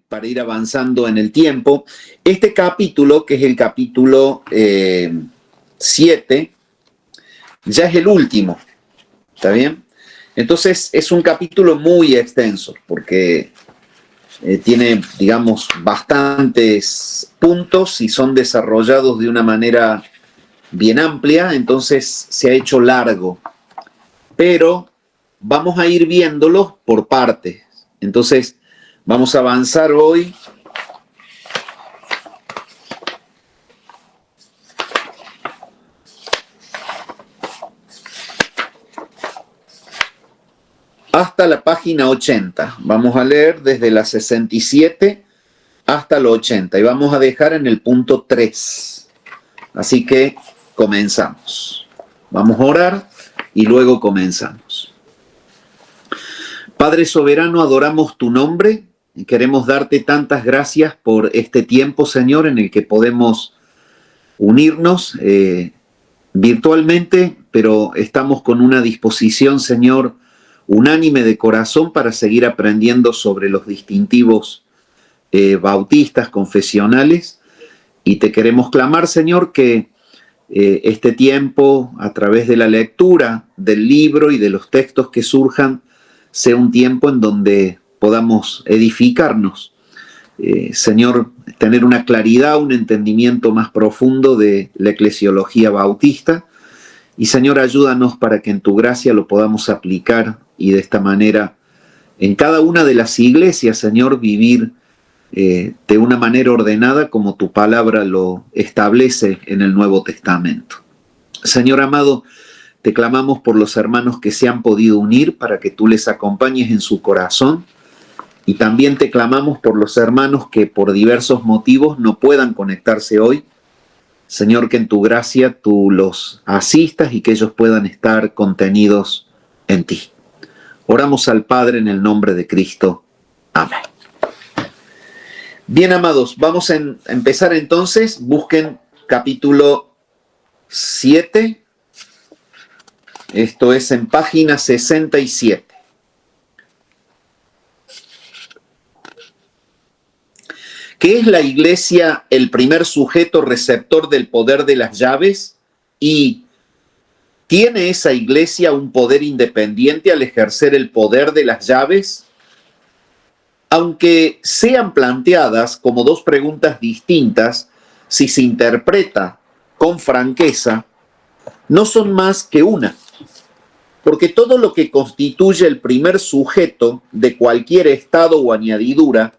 para ir avanzando en el tiempo. Este capítulo, que es el capítulo 7, ya es el último, ¿está bien? Entonces es un capítulo muy extenso porque tiene, digamos, bastantes puntos y son desarrollados de una manera bien amplia, entonces se ha hecho largo. Pero vamos a ir viéndolos por partes. Entonces vamos a avanzar hoy hasta la página 80. Vamos a leer desde la 67 hasta la 80 y vamos a dejar en el punto 3. Así que comenzamos. Vamos a orar y luego comenzamos. Padre soberano, adoramos tu nombre y queremos darte tantas gracias por este tiempo, Señor, en el que podemos unirnos virtualmente, pero estamos con una disposición, Señor, unánime de corazón para seguir aprendiendo sobre los distintivos bautistas, confesionales, y te queremos clamar, Señor, que este tiempo, a través de la lectura del libro y de los textos que surjan, sea un tiempo en donde podamos edificarnos. Señor, tener una claridad, un entendimiento más profundo de la eclesiología bautista. Y Señor, ayúdanos para que en tu gracia lo podamos aplicar y de esta manera en cada una de las iglesias, Señor, vivir de una manera ordenada como tu palabra lo establece en el Nuevo Testamento. Señor amado, te clamamos por los hermanos que se han podido unir para que tú les acompañes en su corazón. Y también te clamamos por los hermanos que por diversos motivos no puedan conectarse hoy. Señor, que en tu gracia tú los asistas y que ellos puedan estar contenidos en ti. Oramos al Padre en el nombre de Cristo. Amén. Bien, amados, vamos a empezar entonces. Busquen capítulo 7. Esto es en página 67. ¿Qué es la iglesia el primer sujeto receptor del poder de las llaves? ¿Y tiene esa iglesia un poder independiente al ejercer el poder de las llaves? Aunque sean planteadas como dos preguntas distintas, si se interpreta con franqueza, no son más que una. Porque todo lo que constituye el primer sujeto de cualquier estado o añadidura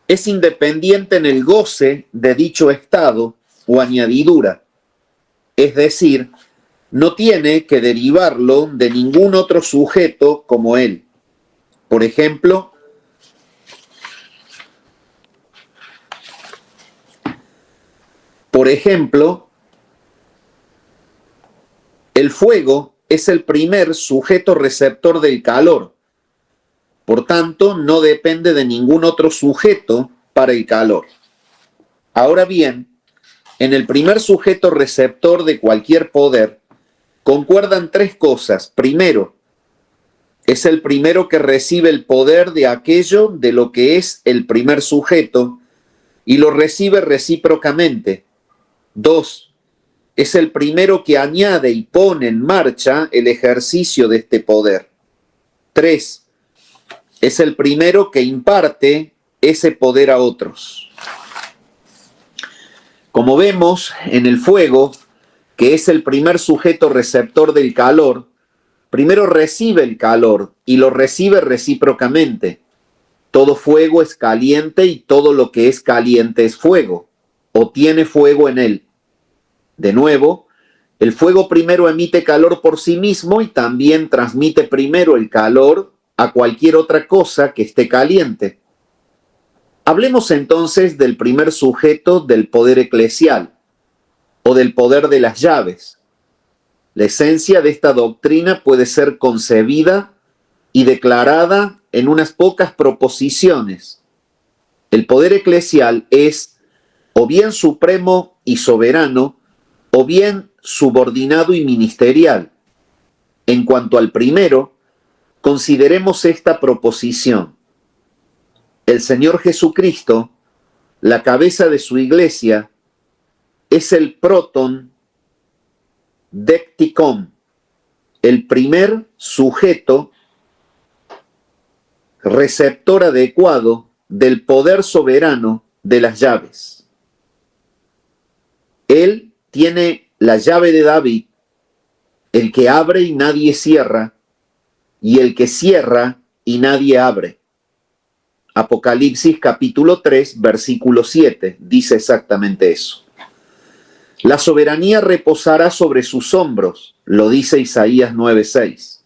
es independiente en el goce de dicho estado o añadidura. Es decir, no tiene que derivarlo de ningún otro sujeto como él. Por ejemplo, el fuego es el primer sujeto receptor del calor. Por tanto, no depende de ningún otro sujeto para el calor. Ahora bien, en el primer sujeto receptor de cualquier poder, concuerdan tres cosas. Primero, es el primero que recibe el poder de aquello de lo que es el primer sujeto y lo recibe recíprocamente. Dos, es el primero que añade y pone en marcha el ejercicio de este poder. Tres, es el primero que imparte ese poder a otros. Como vemos en el fuego, que es el primer sujeto receptor del calor, primero recibe el calor y lo recibe recíprocamente. Todo fuego es caliente y todo lo que es caliente es fuego, o tiene fuego en él. De nuevo, el fuego primero emite calor por sí mismo y también transmite primero el calor a cualquier otra cosa que esté caliente. Hablemos entonces del primer sujeto del poder eclesial, o del poder de las llaves. La esencia de esta doctrina puede ser concebida y declarada en unas pocas proposiciones. El poder eclesial es o bien supremo y soberano, o bien subordinado y ministerial. En cuanto al primero, consideremos esta proposición. el Señor Jesucristo, la cabeza de su iglesia, es el proton decticon, el primer sujeto receptor adecuado del poder soberano de las llaves. Él tiene la llave de David, el que abre y nadie cierra, y el que cierra y nadie abre. Apocalipsis capítulo 3, versículo 7, dice exactamente eso. La soberanía reposará sobre sus hombros, lo dice Isaías 9:6.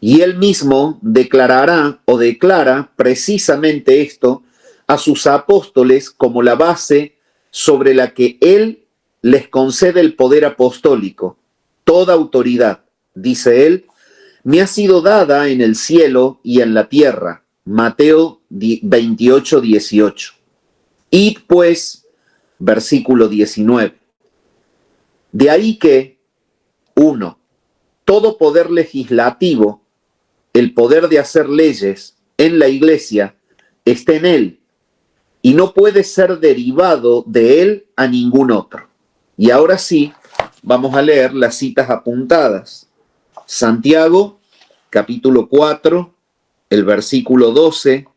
Y él mismo declarará o declara precisamente esto a sus apóstoles como la base sobre la que él les concede el poder apostólico. Toda autoridad, dice él, me ha sido dada en el cielo y en la tierra. Mateo 28:18. Id pues, versículo 19. De ahí que, 1. Todo poder legislativo, el poder de hacer leyes en la iglesia, está en él y no puede ser derivado de él a ningún otro. Y ahora sí, vamos a leer las citas apuntadas. Santiago, capítulo 4, el versículo 12.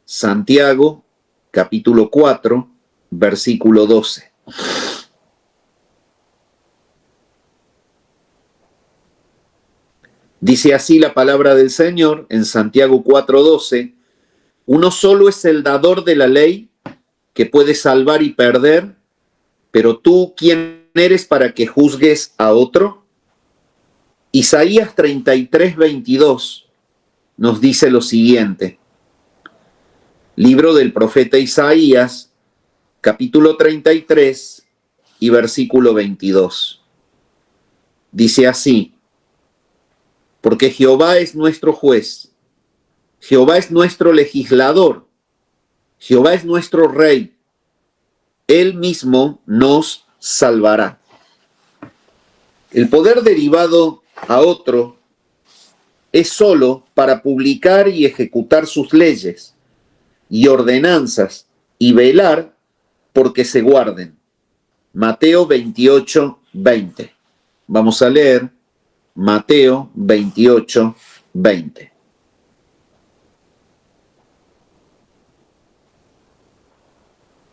Santiago, capítulo 4, versículo 12. Dice así la palabra del Señor en Santiago 4:12, uno solo es el dador de la ley que puede salvar y perder, pero tú, ¿quién eres para que juzgues a otro? Isaías 33:22 nos dice lo siguiente. Libro del profeta Isaías, capítulo 33 y versículo 22. Dice así, porque Jehová es nuestro juez, Jehová es nuestro legislador, Jehová es nuestro rey, él mismo nos salvará. El poder derivado a otro es solo para publicar y ejecutar sus leyes y ordenanzas y velar porque se guarden. Mateo 28:20. Vamos a leer Mateo 28:20.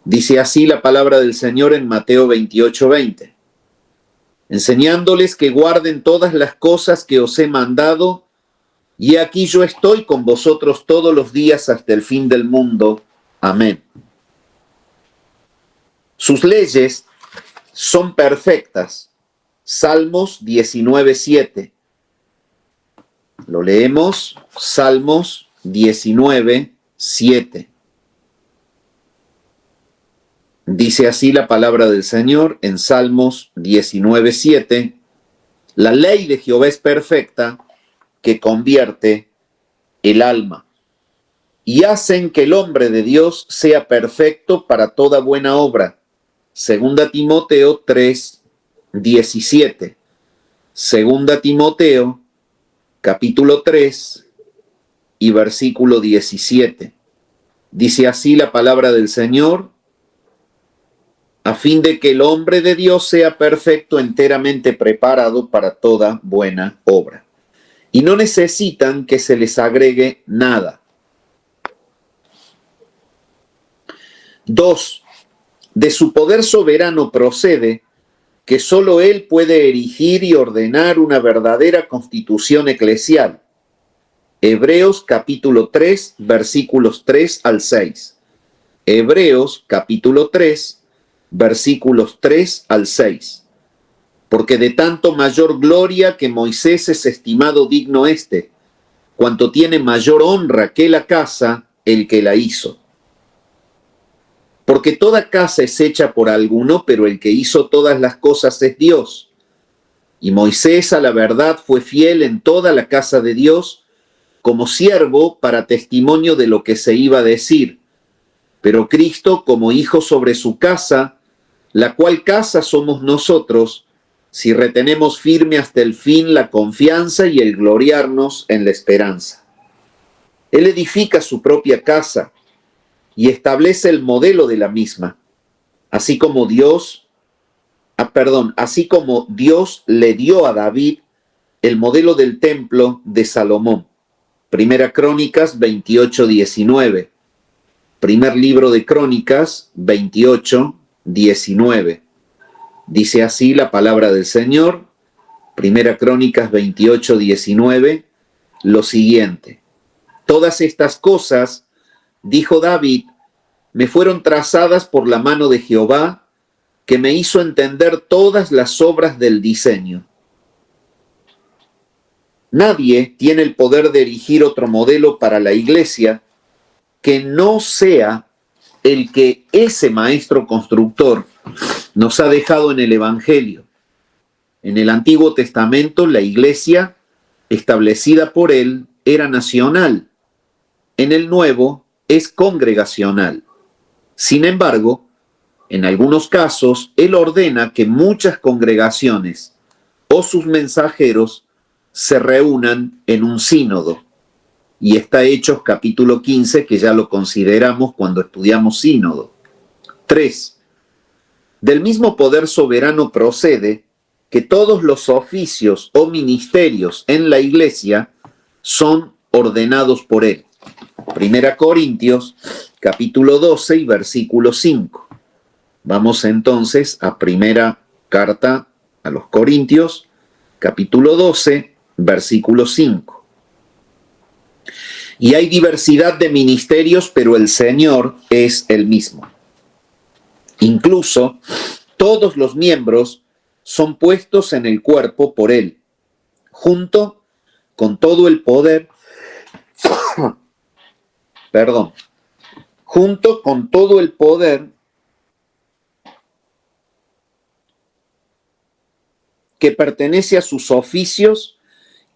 Dice así la palabra del Señor en Mateo 28:20. Enseñándoles que guarden todas las cosas que os he mandado, y aquí yo estoy con vosotros todos los días hasta el fin del mundo. Amén. Sus leyes son perfectas. Salmos 19:7. Lo leemos, Salmos 19:7. Dice así la palabra del Señor en Salmos 19:7. La ley de Jehová es perfecta, que convierte el alma. Y hacen que el hombre de Dios sea perfecto para toda buena obra. Segunda Timoteo 3:17. Segunda Timoteo, capítulo 3 y versículo 17. Dice así la palabra del Señor, a fin de que el hombre de Dios sea perfecto, enteramente preparado para toda buena obra. Y no necesitan que se les agregue nada. 2. De su poder soberano procede que solo él puede erigir y ordenar una verdadera constitución eclesial. Hebreos capítulo 3, versículos 3 al 6. Hebreos capítulo 3, versículos 3 al 6. Porque de tanto mayor gloria que Moisés es estimado digno cuanto tiene mayor honra que la casa el que la hizo. Porque toda casa es hecha por alguno, pero el que hizo todas las cosas es Dios. Y Moisés a la verdad fue fiel en toda la casa de Dios, como siervo para testimonio de lo que se iba a decir. Pero Cristo como hijo sobre su casa, la cual casa somos nosotros, si retenemos firme hasta el fin la confianza y el gloriarnos en la esperanza. Él edifica su propia casa y establece el modelo de la misma, así como Dios le dio a David el modelo del templo de Salomón. Primera Crónicas 28:19. Primer libro de Crónicas 28:19. Dice así la palabra del Señor, Primera Crónicas 28:19, lo siguiente: todas estas cosas, dijo David, me fueron trazadas por la mano de Jehová, que me hizo entender todas las obras del diseño. Nadie tiene el poder de erigir otro modelo para la iglesia que no sea el que ese maestro constructor nos ha dejado en el Evangelio. En el Antiguo Testamento, la iglesia establecida por él era nacional. En el Nuevo es congregacional. Sin embargo, en algunos casos, él ordena que muchas congregaciones o sus mensajeros se reúnan en un sínodo. Y está Hechos capítulo 15, que ya lo consideramos cuando estudiamos sínodo. 3. Del mismo poder soberano procede que todos los oficios o ministerios en la iglesia son ordenados por él. Primera Corintios capítulo 12 y versículo 5. Vamos entonces a primera carta a los Corintios, capítulo 12, versículo 5. Y hay diversidad de ministerios, pero el Señor es el mismo. Incluso todos los miembros son puestos en el cuerpo por Él, junto con todo el poder, junto con todo el poder que pertenece a sus oficios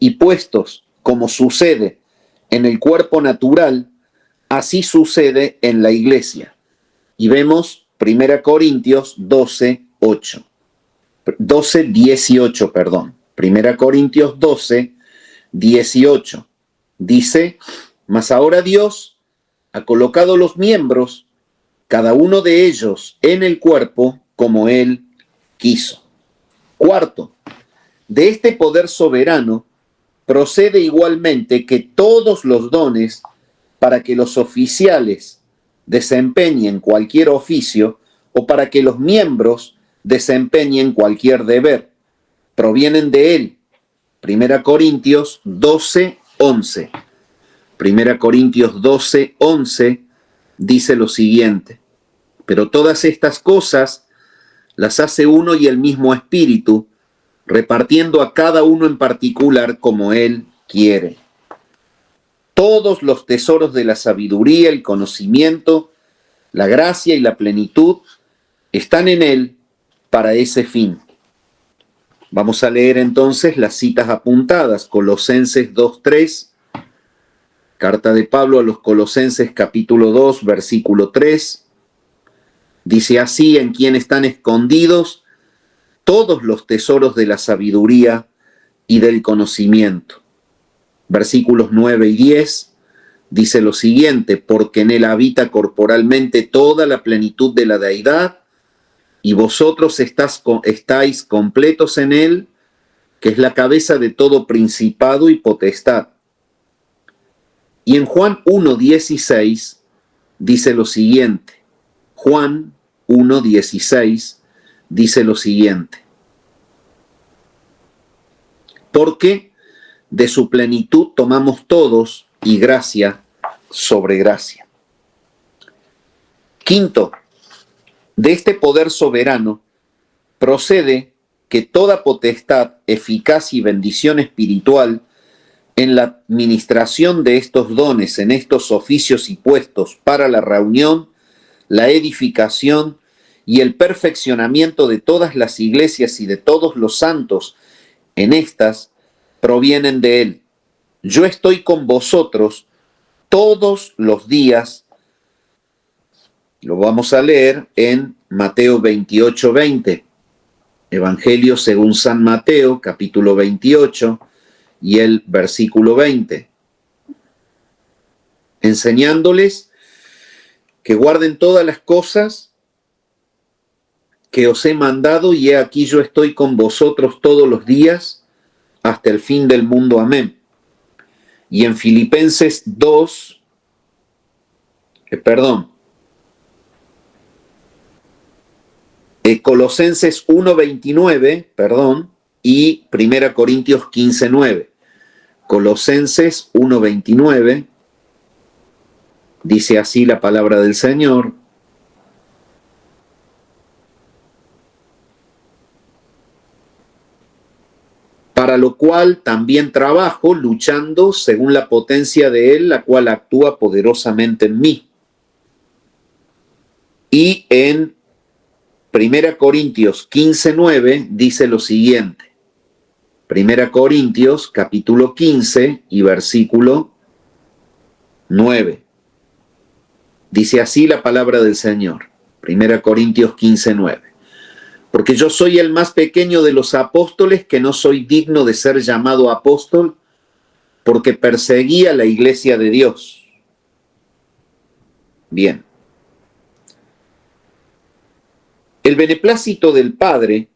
y puestos, como sucede en el cuerpo natural, así sucede en la iglesia. Y vemos 1 Corintios 18. 1 Corintios 12, 18. Dice, mas ahora Dios ha colocado los miembros, cada uno de ellos, en el cuerpo como Él quiso. Cuarto, de este poder soberano procede igualmente que todos los dones para que los oficiales desempeñen cualquier oficio o para que los miembros desempeñen cualquier deber provienen de Él. 1 Corintios 12, 11. 1 Corintios 12, 11 dice lo siguiente: pero todas estas cosas las hace uno y el mismo Espíritu, repartiendo a cada uno en particular como Él quiere. Todos los tesoros de la sabiduría, el conocimiento, la gracia y la plenitud están en Él para ese fin. Vamos a leer entonces las citas apuntadas. Colosenses 2:3, carta de Pablo a los Colosenses capítulo 2, versículo 3. Dice así: en quien están escondidos todos los tesoros de la sabiduría y del conocimiento. Versículos 9 y 10 dice lo siguiente: porque en él habita corporalmente toda la plenitud de la deidad, y vosotros estáis completos en él, que es la cabeza de todo principado y potestad. Y en Juan 1:16 dice lo siguiente. Juan 1:16 dice lo siguiente: porque de su plenitud tomamos todos, y gracia sobre gracia. Quinto, de este poder soberano procede que toda potestad, eficacia y bendición espiritual en la administración de estos dones, en estos oficios y puestos para la reunión, la edificación y el perfeccionamiento de todas las iglesias y de todos los santos en estas, provienen de Él. Yo estoy con vosotros todos los días. Lo vamos a leer en Mateo 28:20. Evangelio según San Mateo, capítulo 28 y el versículo 20. enseñándoles que guarden todas las cosas que os he mandado, y he aquí yo estoy con vosotros todos los días hasta el fin del mundo. Amén. Y en Filipenses 2, Colosenses 1:29, y 1 Corintios 15:9. Colosenses 1:29, dice así la palabra del Señor: para lo cual también trabajo, luchando según la potencia de Él, la cual actúa poderosamente en mí. Y en 1 Corintios 15:9 dice lo siguiente. 1 Corintios capítulo 15 y versículo 9. Dice así la palabra del Señor. 1 Corintios 15:9. Porque yo soy el más pequeño de los apóstoles, que no soy digno de ser llamado apóstol, porque perseguía la iglesia de Dios. Bien. El beneplácito del Padre,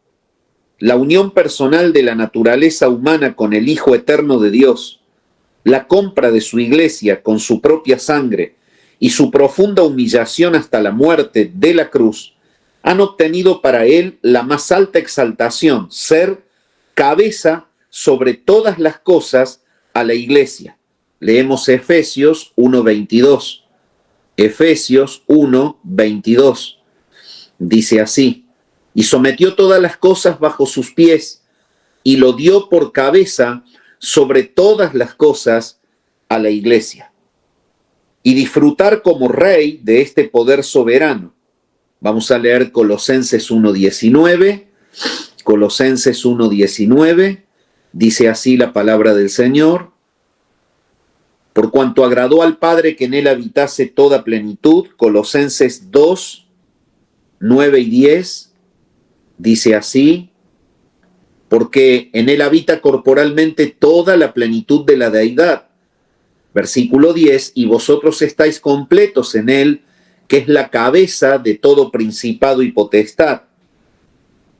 la unión personal de la naturaleza humana con el Hijo eterno de Dios, la compra de su iglesia con su propia sangre y su profunda humillación hasta la muerte de la cruz, han obtenido para él la más alta exaltación, ser cabeza sobre todas las cosas a la iglesia. Leemos Efesios 1:22. Efesios 1:22. Dice así: y sometió todas las cosas bajo sus pies, y lo dio por cabeza sobre todas las cosas a la iglesia. Y disfrutar como rey de este poder soberano. Vamos a leer Colosenses 1:19. Colosenses 1:19. Dice así la palabra del Señor: por cuanto agradó al Padre que en él habitase toda plenitud. Colosenses 2:9 y 10. Dice así: porque en él habita corporalmente toda la plenitud de la deidad. Versículo 10: y vosotros estáis completos en él, que es la cabeza de todo principado y potestad.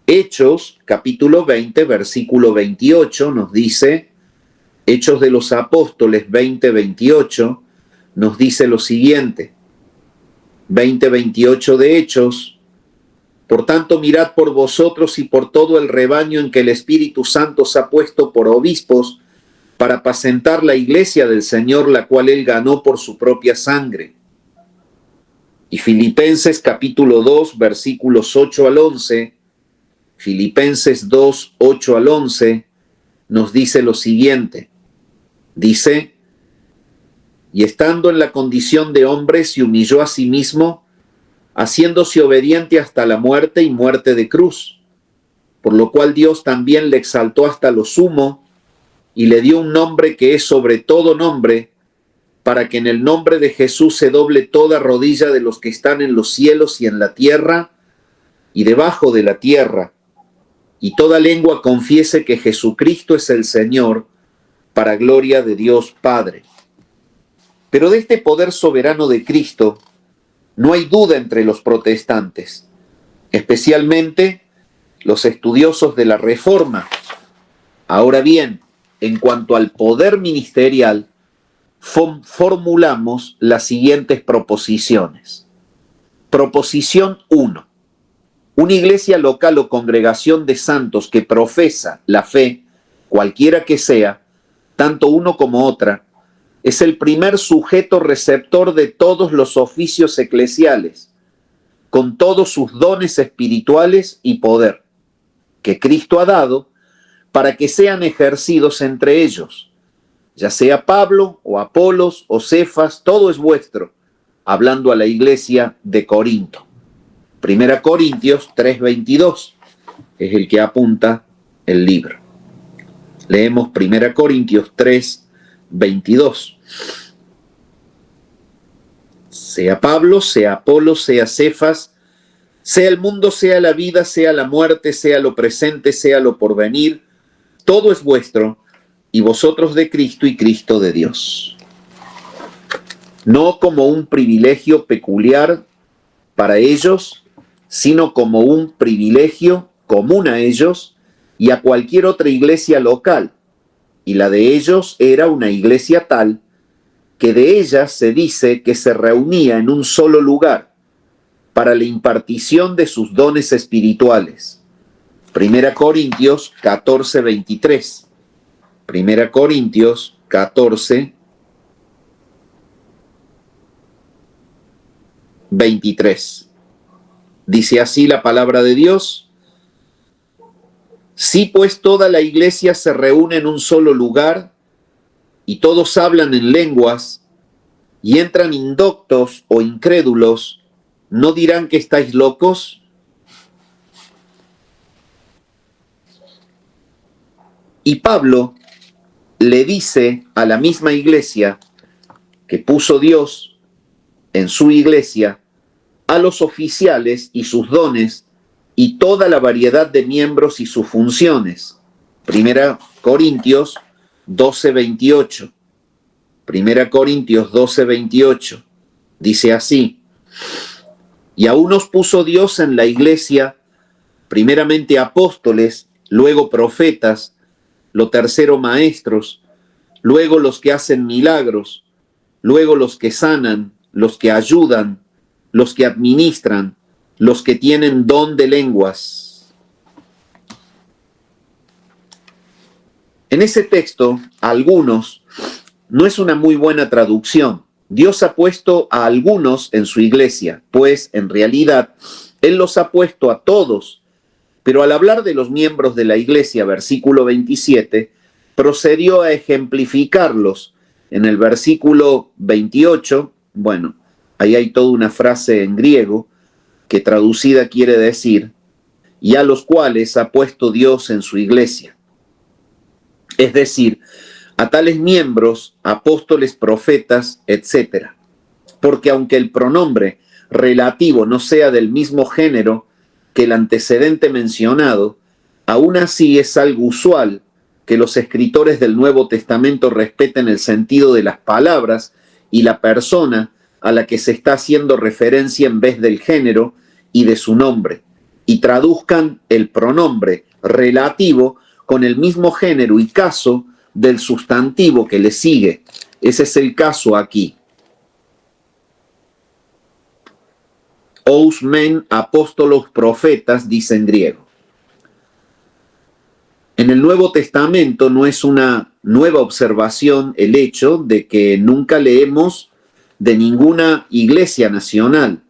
Hechos, capítulo 20, versículo 28, nos dice, Hechos de los Apóstoles 20:28, nos dice lo siguiente. 20:28 de Hechos: por tanto, mirad por vosotros y por todo el rebaño en que el Espíritu Santo os ha puesto por obispos, para apacentar la iglesia del Señor, la cual él ganó por su propia sangre. Y Filipenses capítulo 2, versículos 8 al 11, Filipenses 2, 8 al 11, nos dice lo siguiente. Dice: y estando en la condición de hombre, se humilló a sí mismo, haciéndose obediente hasta la muerte y muerte de cruz, por lo cual Dios también le exaltó hasta lo sumo y le dio un nombre que es sobre todo nombre, para que en el nombre de Jesús se doble toda rodilla de los que están en los cielos y en la tierra y debajo de la tierra, y toda lengua confiese que Jesucristo es el Señor, para gloria de Dios Padre. Pero de este poder soberano de Cristo no hay duda entre los protestantes, especialmente los estudiosos de la Reforma. Ahora bien, en cuanto al poder ministerial, formulamos las siguientes proposiciones. Proposición 1. Una iglesia local o congregación de santos que profesa la fe, cualquiera que sea, tanto uno como otra, es el primer sujeto receptor de todos los oficios eclesiales, con todos sus dones espirituales y poder, que Cristo ha dado para que sean ejercidos entre ellos, ya sea Pablo o Apolos o Cefas, todo es vuestro, hablando a la iglesia de Corinto. 1 Corintios 3:22 es el que apunta el libro. Leemos 1 Corintios 3:22. Sea Pablo, sea Apolos, sea Cefas, sea el mundo, sea la vida, sea la muerte, sea lo presente, sea lo porvenir, todo es vuestro, y vosotros de Cristo y Cristo de Dios. no como un privilegio peculiar para ellos, sino como un privilegio común a ellos y a cualquier otra iglesia local. Y la de ellos era una iglesia tal que de ella se dice que se reunía en un solo lugar para la impartición de sus dones espirituales. 1 Corintios 14, 23. 1 Corintios 14, 23. Dice así la palabra de Dios: si pues toda la iglesia se reúne en un solo lugar y todos hablan en lenguas y entran indoctos o incrédulos, ¿no dirán que estáis locos? Y Pablo le dice a la misma iglesia que puso Dios en su iglesia, a los oficiales y sus dones y toda la variedad de miembros y sus funciones. 1 Corintios 12, 28. 1 Corintios 12, 28. Dice así: y a unos puso Dios en la iglesia, primeramente apóstoles, luego profetas, lo tercero maestros, luego los que hacen milagros, luego los que sanan, los que ayudan, los que administran, los que tienen don de lenguas. En ese texto, algunos, no es una muy buena traducción. Dios ha puesto a algunos en su iglesia, pues en realidad Él los ha puesto a todos. Pero al hablar de los miembros de la iglesia, versículo 27, procedió a ejemplificarlos. En el versículo 28, bueno, ahí hay toda una frase en griego que traducida quiere decir: y a los cuales ha puesto Dios en su iglesia. Es decir, a tales miembros, apóstoles, profetas, etc. Porque aunque el pronombre relativo no sea del mismo género que el antecedente mencionado, aún así es algo usual que los escritores del Nuevo Testamento respeten el sentido de las palabras y la persona a la que se está haciendo referencia en vez del género y de su nombre, y traduzcan el pronombre relativo con el mismo género y caso del sustantivo que le sigue. Ese es el caso aquí. Ous men apóstolos profetas, dice en griego. En el Nuevo Testamento no es una nueva observación el hecho de que nunca leemos de ninguna iglesia nacional,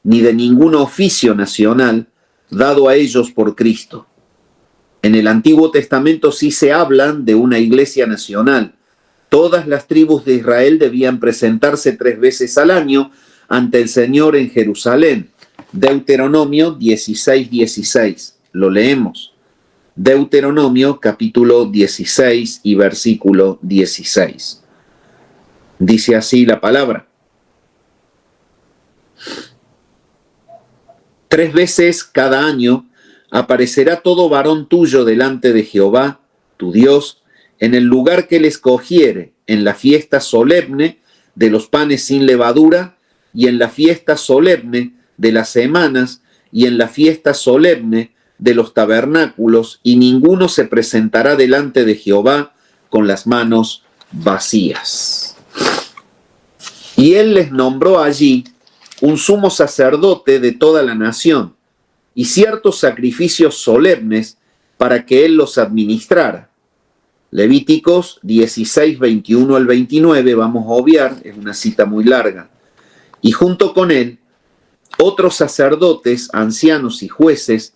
ni de ningún oficio nacional dado a ellos por Cristo. En el Antiguo Testamento sí se hablan de una iglesia nacional. Todas las tribus de Israel debían presentarse 3 veces al año ante el Señor en Jerusalén. Deuteronomio 16, 16. Lo leemos. Deuteronomio capítulo 16 y versículo 16. Dice así la palabra: 3 veces cada año aparecerá todo varón tuyo delante de Jehová, tu Dios, en el lugar que él escogiere, en la fiesta solemne de los panes sin levadura, y en la fiesta solemne de las semanas, y en la fiesta solemne de los tabernáculos, y ninguno se presentará delante de Jehová con las manos vacías. Y él les nombró allí un sumo sacerdote de toda la nación, y ciertos sacrificios solemnes para que él los administrara. Levíticos 16, 21 al 29, vamos a obviar, es una cita muy larga. Y junto con él, otros sacerdotes, ancianos y jueces,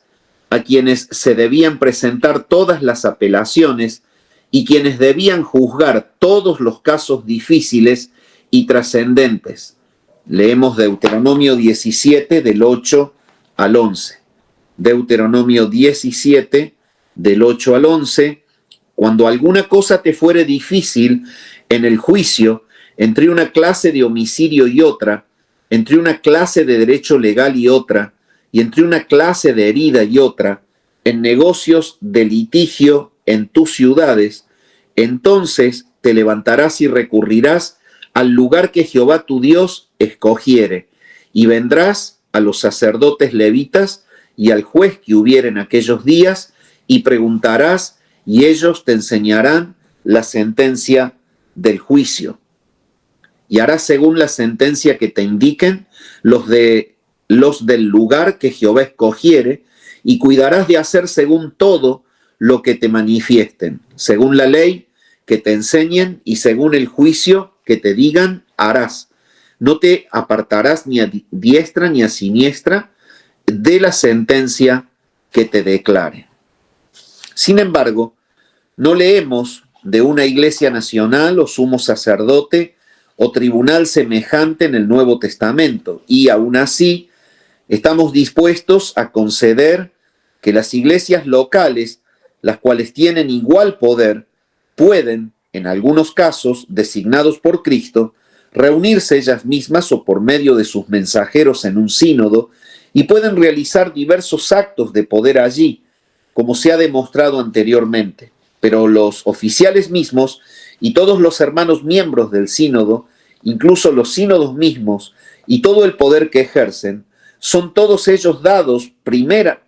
a quienes se debían presentar todas las apelaciones y quienes debían juzgar todos los casos difíciles y trascendentes. Leemos Deuteronomio 17, del 8 al 11. Deuteronomio 17, del 8 al 11. Cuando alguna cosa te fuere difícil en el juicio, entre una clase de homicidio y otra, entre una clase de derecho legal y otra, y entre una clase de herida y otra, en negocios de litigio en tus ciudades, entonces te levantarás y recurrirás al lugar que Jehová tu Dios escogiere, y vendrás a los sacerdotes levitas y al juez que hubiere en aquellos días, y preguntarás, y ellos te enseñarán la sentencia del juicio. Y harás según la sentencia que te indiquen los del lugar que Jehová escogiere, y cuidarás de hacer según todo lo que te manifiesten, según la ley que te enseñen y según el juicio que te digan, harás. No te apartarás ni a diestra ni a siniestra de la sentencia que te declare. Sin embargo, no leemos de una iglesia nacional o sumo sacerdote o tribunal semejante en el Nuevo Testamento, y aún así estamos dispuestos a conceder que las iglesias locales, las cuales tienen igual poder, pueden, en algunos casos designados por Cristo, reunirse ellas mismas o por medio de sus mensajeros en un sínodo, y pueden realizar diversos actos de poder allí, como se ha demostrado anteriormente. Pero los oficiales mismos y todos los hermanos miembros del sínodo, incluso los sínodos mismos y todo el poder que ejercen, son todos ellos dados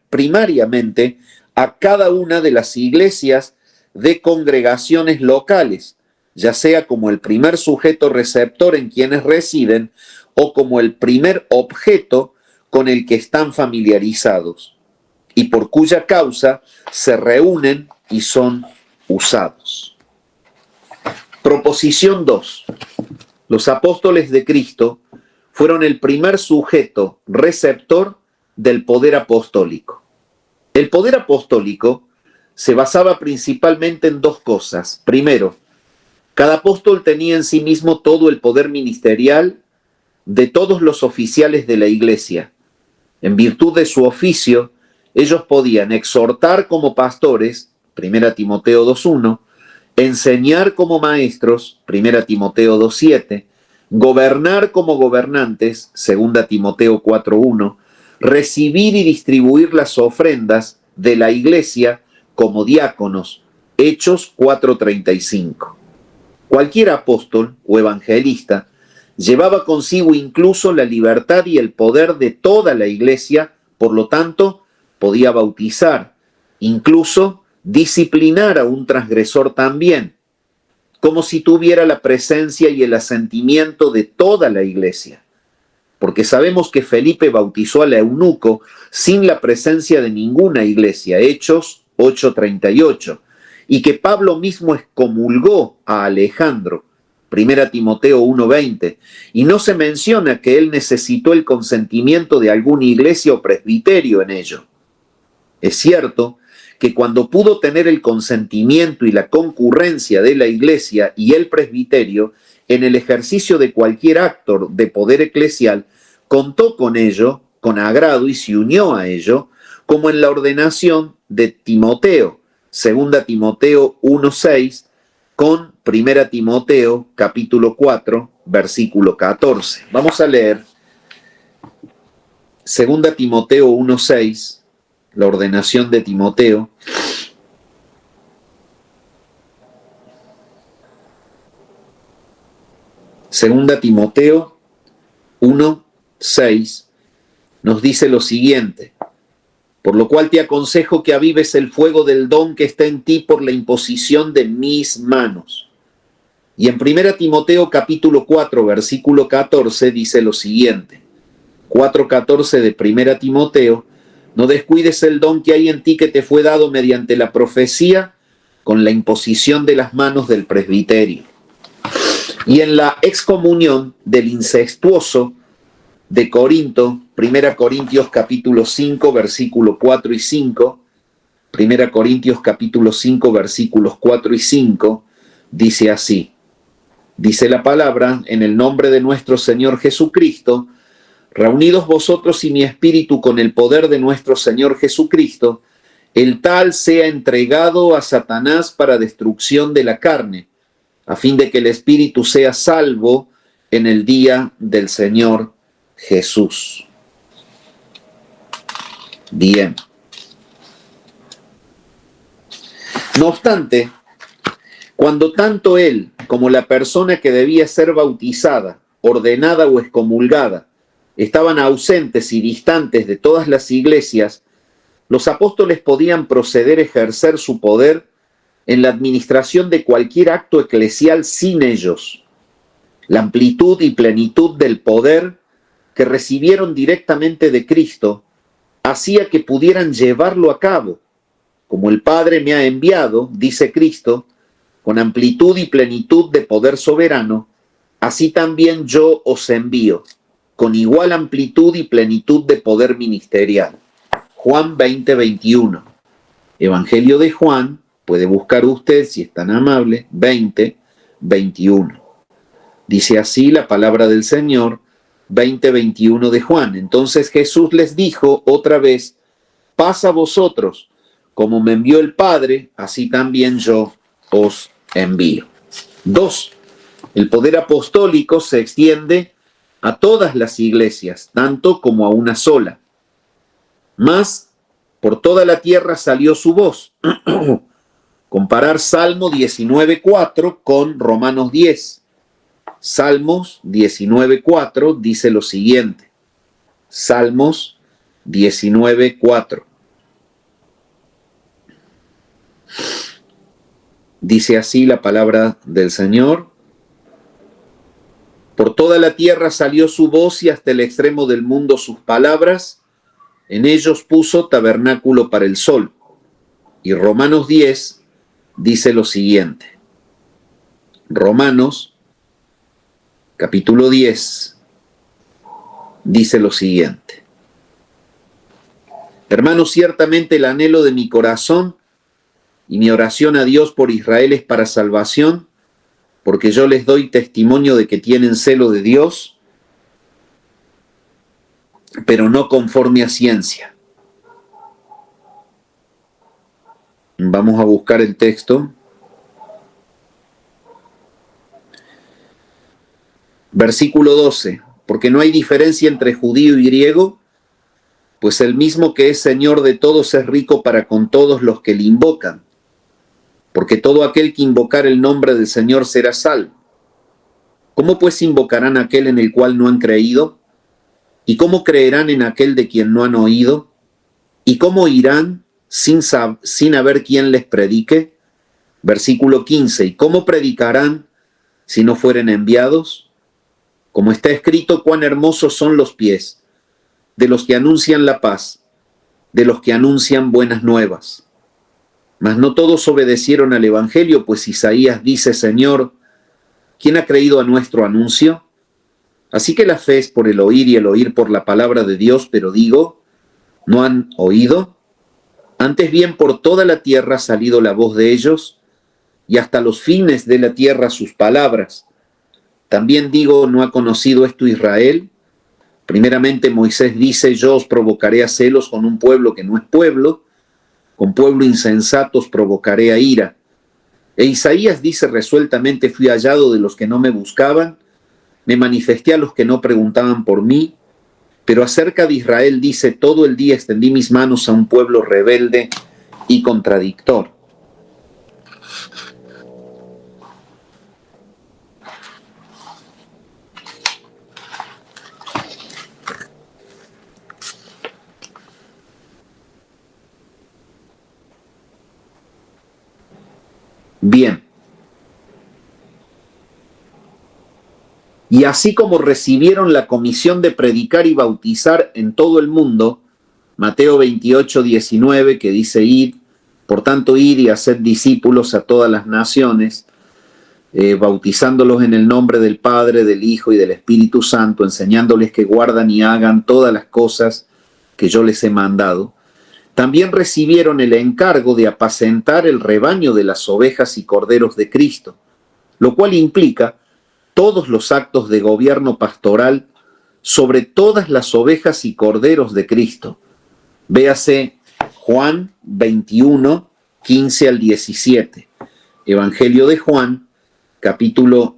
primariamente a cada una de las iglesias de congregaciones locales, ya sea como el primer sujeto receptor en quienes residen o como el primer objeto con el que están familiarizados, y por cuya causa se reúnen y son usados. Proposición 2. Los apóstoles de Cristo fueron el primer sujeto receptor del poder apostólico. El poder apostólico se basaba principalmente en dos cosas. Primero, cada apóstol tenía en sí mismo todo el poder ministerial de todos los oficiales de la iglesia. En virtud de su oficio, ellos podían exhortar como pastores, 1 Timoteo 2:1, enseñar como maestros, 1 Timoteo 2:7, gobernar como gobernantes, 2 Timoteo 4:1, recibir y distribuir las ofrendas de la iglesia como diáconos, Hechos 4:35. Cualquier apóstol o evangelista llevaba consigo incluso la libertad y el poder de toda la iglesia, por lo tanto, podía bautizar, incluso disciplinar a un transgresor también, como si tuviera la presencia y el asentimiento de toda la iglesia. Porque sabemos que Felipe bautizó al eunuco sin la presencia de ninguna iglesia, Hechos 8:38, y que Pablo mismo excomulgó a Alejandro, 1 Timoteo 1:20, y no se menciona que él necesitó el consentimiento de alguna iglesia o presbiterio en ello. Es cierto que cuando pudo tener el consentimiento y la concurrencia de la iglesia y el presbiterio en el ejercicio de cualquier acto de poder eclesial, contó con ello, con agrado, y se unió a ello, como en la ordenación de Timoteo, 2 Timoteo 1:6, con 1 Timoteo capítulo 4, versículo 14. Vamos a leer 2 Timoteo 1:6, la ordenación de Timoteo. Segunda Timoteo 1:6 nos dice lo siguiente: por lo cual te aconsejo que avives el fuego del don que está en ti por la imposición de mis manos. Y en 1 Timoteo capítulo 4, versículo 14 dice lo siguiente: 4:14 de 1 Timoteo: no descuides el don que hay en ti que te fue dado mediante la profecía con la imposición de las manos del presbiterio. Y en la excomunión del incestuoso de Corinto, 1 Corintios capítulo 5, versículo 4 y 5, 1 Corintios capítulo 5, versículos 4 y 5, dice así: dice la palabra, en el nombre de nuestro Señor Jesucristo, reunidos vosotros y mi espíritu con el poder de nuestro Señor Jesucristo, el tal sea entregado a Satanás para destrucción de la carne, a fin de que el espíritu sea salvo en el día del Señor Jesús. Bien. No obstante, cuando tanto él como la persona que debía ser bautizada, ordenada o excomulgada, estaban ausentes y distantes de todas las iglesias, los apóstoles podían proceder a ejercer su poder en la administración de cualquier acto eclesial sin ellos. La amplitud y plenitud del poder que recibieron directamente de Cristo hacía que pudieran llevarlo a cabo. Como el Padre me ha enviado, dice Cristo, con amplitud y plenitud de poder soberano, así también yo os envío, con igual amplitud y plenitud de poder ministerial. Juan 20, 21. Evangelio de Juan, puede buscar usted, si es tan amable, 20, 21. Dice así la palabra del Señor, 20, 21 de Juan. Entonces Jesús les dijo otra vez, paz a vosotros, como me envió el Padre, así también yo os envío. 2. El poder apostólico se extiende a todas las iglesias, tanto como a una sola. Mas por toda la tierra salió su voz. Comparar Salmo 19.4 con Romanos 10. Salmos 19.4 dice lo siguiente. Salmos 19.4. Dice así la palabra del Señor. Por toda la tierra salió su voz y hasta el extremo del mundo sus palabras. En ellos puso tabernáculo para el sol. Y Romanos 10 dice lo siguiente. Romanos, capítulo 10, dice lo siguiente. Hermanos, ciertamente el anhelo de mi corazón y mi oración a Dios por Israel es para salvación, porque yo les doy testimonio de que tienen celo de Dios, pero no conforme a ciencia. Vamos a buscar el texto. Versículo 12. Porque no hay diferencia entre judío y griego, pues el mismo que es Señor de todos es rico para con todos los que le invocan. Porque todo aquel que invocar el nombre del Señor será salvo. ¿Cómo pues invocarán a aquel en el cual no han creído? ¿Y cómo creerán en aquel de quien no han oído? ¿Y cómo irán sin haber quien les predique? Versículo 15. ¿Y cómo predicarán si no fueren enviados? Como está escrito, cuán hermosos son los pies de los que anuncian la paz, de los que anuncian buenas nuevas. Mas no todos obedecieron al Evangelio, pues Isaías dice, Señor, ¿quién ha creído a nuestro anuncio? Así que la fe es por el oír y el oír por la palabra de Dios, pero digo, ¿no han oído? Antes bien por toda la tierra ha salido la voz de ellos, y hasta los fines de la tierra sus palabras. También digo, ¿no ha conocido esto Israel? Primeramente Moisés dice, yo os provocaré a celos con un pueblo que no es pueblo, con pueblo insensato os provocaré a ira. E Isaías dice resueltamente, fui hallado de los que no me buscaban, me manifesté a los que no preguntaban por mí, pero acerca de Israel dice, todo el día extendí mis manos a un pueblo rebelde y contradictor. Bien. Y así como recibieron la comisión de predicar y bautizar en todo el mundo, Mateo 28, 19, que dice, id, por tanto id y haced discípulos a todas las naciones, bautizándolos en el nombre del Padre, del Hijo y del Espíritu Santo, enseñándoles que guardan y hagan todas las cosas que yo les he mandado. También recibieron el encargo de apacentar el rebaño de las ovejas y corderos de Cristo, lo cual implica todos los actos de gobierno pastoral sobre todas las ovejas y corderos de Cristo. Véase Juan 21, 15 al 17. Evangelio de Juan, capítulo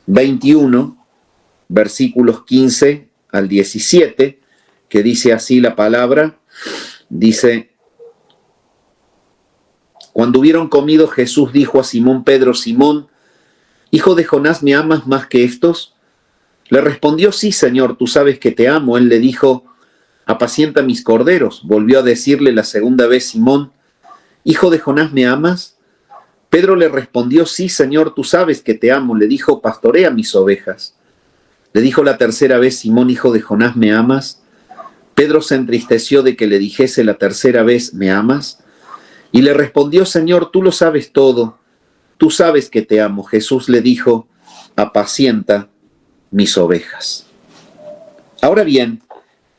21, versículos 15 al 17, que dice así la palabra, dice, Cuando hubieron comido, Jesús dijo a Simón Pedro: Simón, hijo de Jonás, ¿me amas más que estos? Le respondió: sí, Señor, tú sabes que te amo. Él le dijo: apacienta mis corderos. Volvió a decirle la segunda vez: Simón, hijo de Jonás, ¿me amas? Pedro le respondió: sí, Señor, tú sabes que te amo. Le dijo: pastorea mis ovejas. Le dijo la tercera vez: Simón, hijo de Jonás, ¿me amas? Pedro se entristeció de que le dijese la tercera vez: ¿me amas? Y le respondió: Señor, tú lo sabes todo, tú sabes que te amo. Jesús le dijo: apacienta mis ovejas. Ahora bien,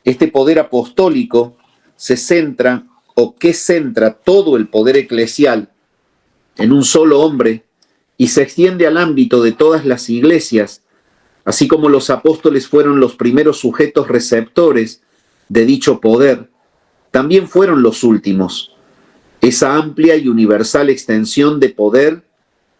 este poder apostólico se centra, o que centra todo el poder eclesial en un solo hombre y se extiende al ámbito de todas las iglesias, así como los apóstoles fueron los primeros sujetos receptores de dicho poder, también fueron los últimos. Esa amplia y universal extensión de poder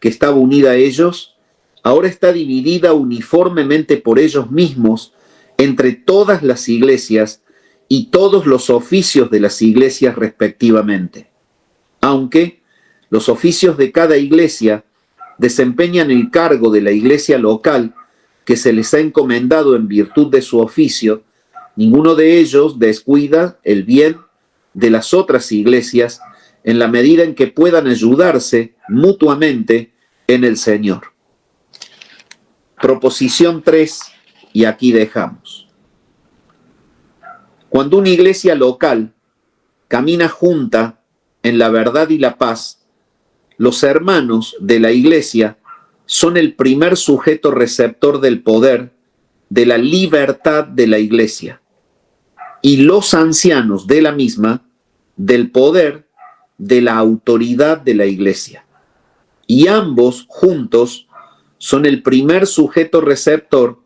que estaba unida a ellos, ahora está dividida uniformemente por ellos mismos entre todas las iglesias y todos los oficios de las iglesias respectivamente. Aunque los oficios de cada iglesia desempeñan el cargo de la iglesia local que se les ha encomendado en virtud de su oficio, ninguno de ellos descuida el bien de las otras iglesias en la medida en que puedan ayudarse mutuamente en el Señor. Proposición 3, y aquí dejamos. Cuando una iglesia local camina junta en la verdad y la paz, los hermanos de la iglesia son el primer sujeto receptor del poder, de la libertad de la iglesia, y los ancianos de la misma, del poder de la autoridad de la iglesia. Y ambos juntos son el primer sujeto receptor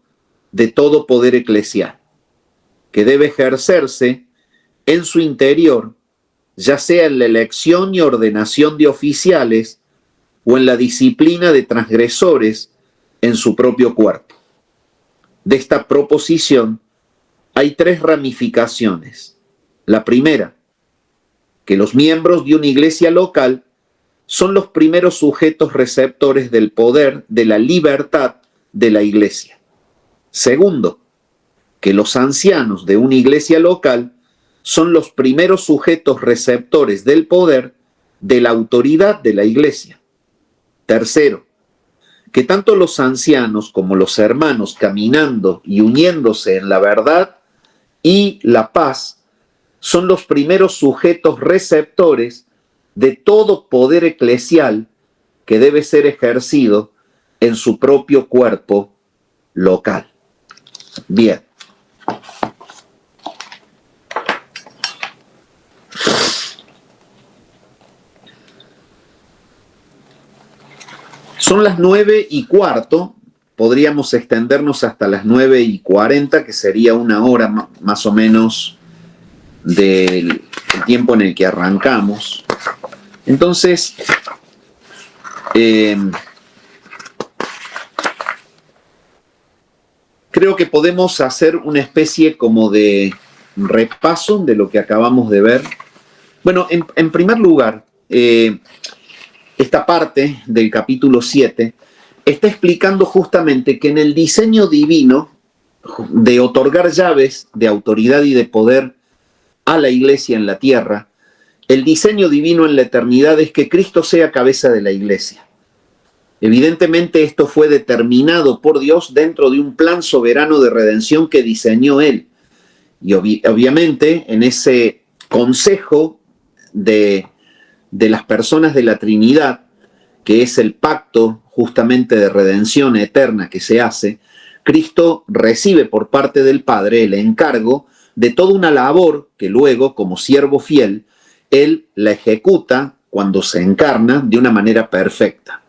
de todo poder eclesial, que debe ejercerse en su interior, ya sea en la elección y ordenación de oficiales o en la disciplina de transgresores en su propio cuerpo. De esta proposición hay 3 ramificaciones. La primera, que los miembros de una iglesia local son los primeros sujetos receptores del poder de la libertad de la iglesia. Segundo, que los ancianos de una iglesia local son los primeros sujetos receptores del poder de la autoridad de la iglesia. Tercero, que tanto los ancianos como los hermanos, caminando y uniéndose en la verdad y la paz, son los primeros sujetos receptores de todo poder eclesial que debe ser ejercido en su propio cuerpo local. Bien. Son las 9:15, podríamos extendernos hasta las 9:40, que sería una hora más o menos del tiempo en el que arrancamos. Entonces, creo que podemos hacer una especie como de repaso de lo que acabamos de ver. Bueno, en primer lugar, esta parte del capítulo 7 está explicando justamente que en el diseño divino de otorgar llaves de autoridad y de poder a la iglesia en la tierra, el diseño divino en la eternidad es que Cristo sea cabeza de la iglesia. Evidentemente esto fue determinado por Dios dentro de un plan soberano de redención que diseñó Él. Y obviamente en ese consejo de las personas de la Trinidad, que es el pacto justamente de redención eterna que se hace, Cristo recibe por parte del Padre el encargo de toda una labor que luego, como siervo fiel, Él la ejecuta cuando se encarna de una manera perfecta.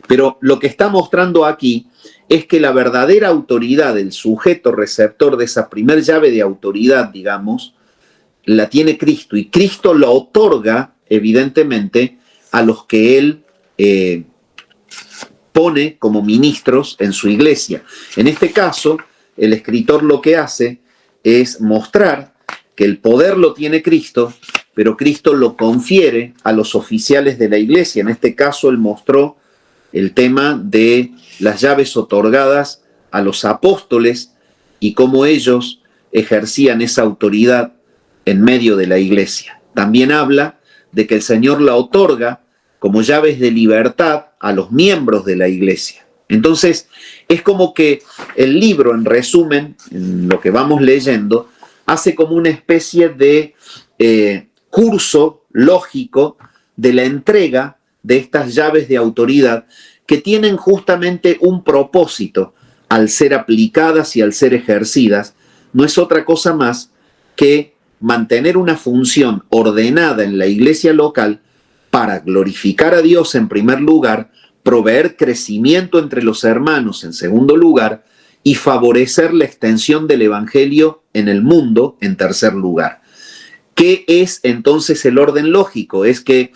Pero lo que está mostrando aquí es que la verdadera autoridad del sujeto receptor de esa primer llave de autoridad, digamos, la tiene Cristo, y Cristo la otorga, evidentemente, a los que Él pone como ministros en su iglesia. En este caso, el escritor lo que hace es mostrar que el poder lo tiene Cristo pero Cristo lo confiere a los oficiales de la iglesia. En este caso, él mostró el tema de las llaves otorgadas a los apóstoles y cómo ellos ejercían esa autoridad en medio de la iglesia. También habla de que el Señor la otorga como llaves de libertad a los miembros de la iglesia. Entonces, es como que el libro, en resumen, en lo que vamos leyendo, hace como una especie de curso lógico de la entrega de estas llaves de autoridad que tienen justamente un propósito al ser aplicadas y al ser ejercidas. No es otra cosa más que mantener una función ordenada en la iglesia local para glorificar a Dios en primer lugar, proveer crecimiento entre los hermanos en segundo lugar y favorecer la extensión del evangelio en el mundo en tercer lugar. ¿Qué es entonces el orden lógico? Es que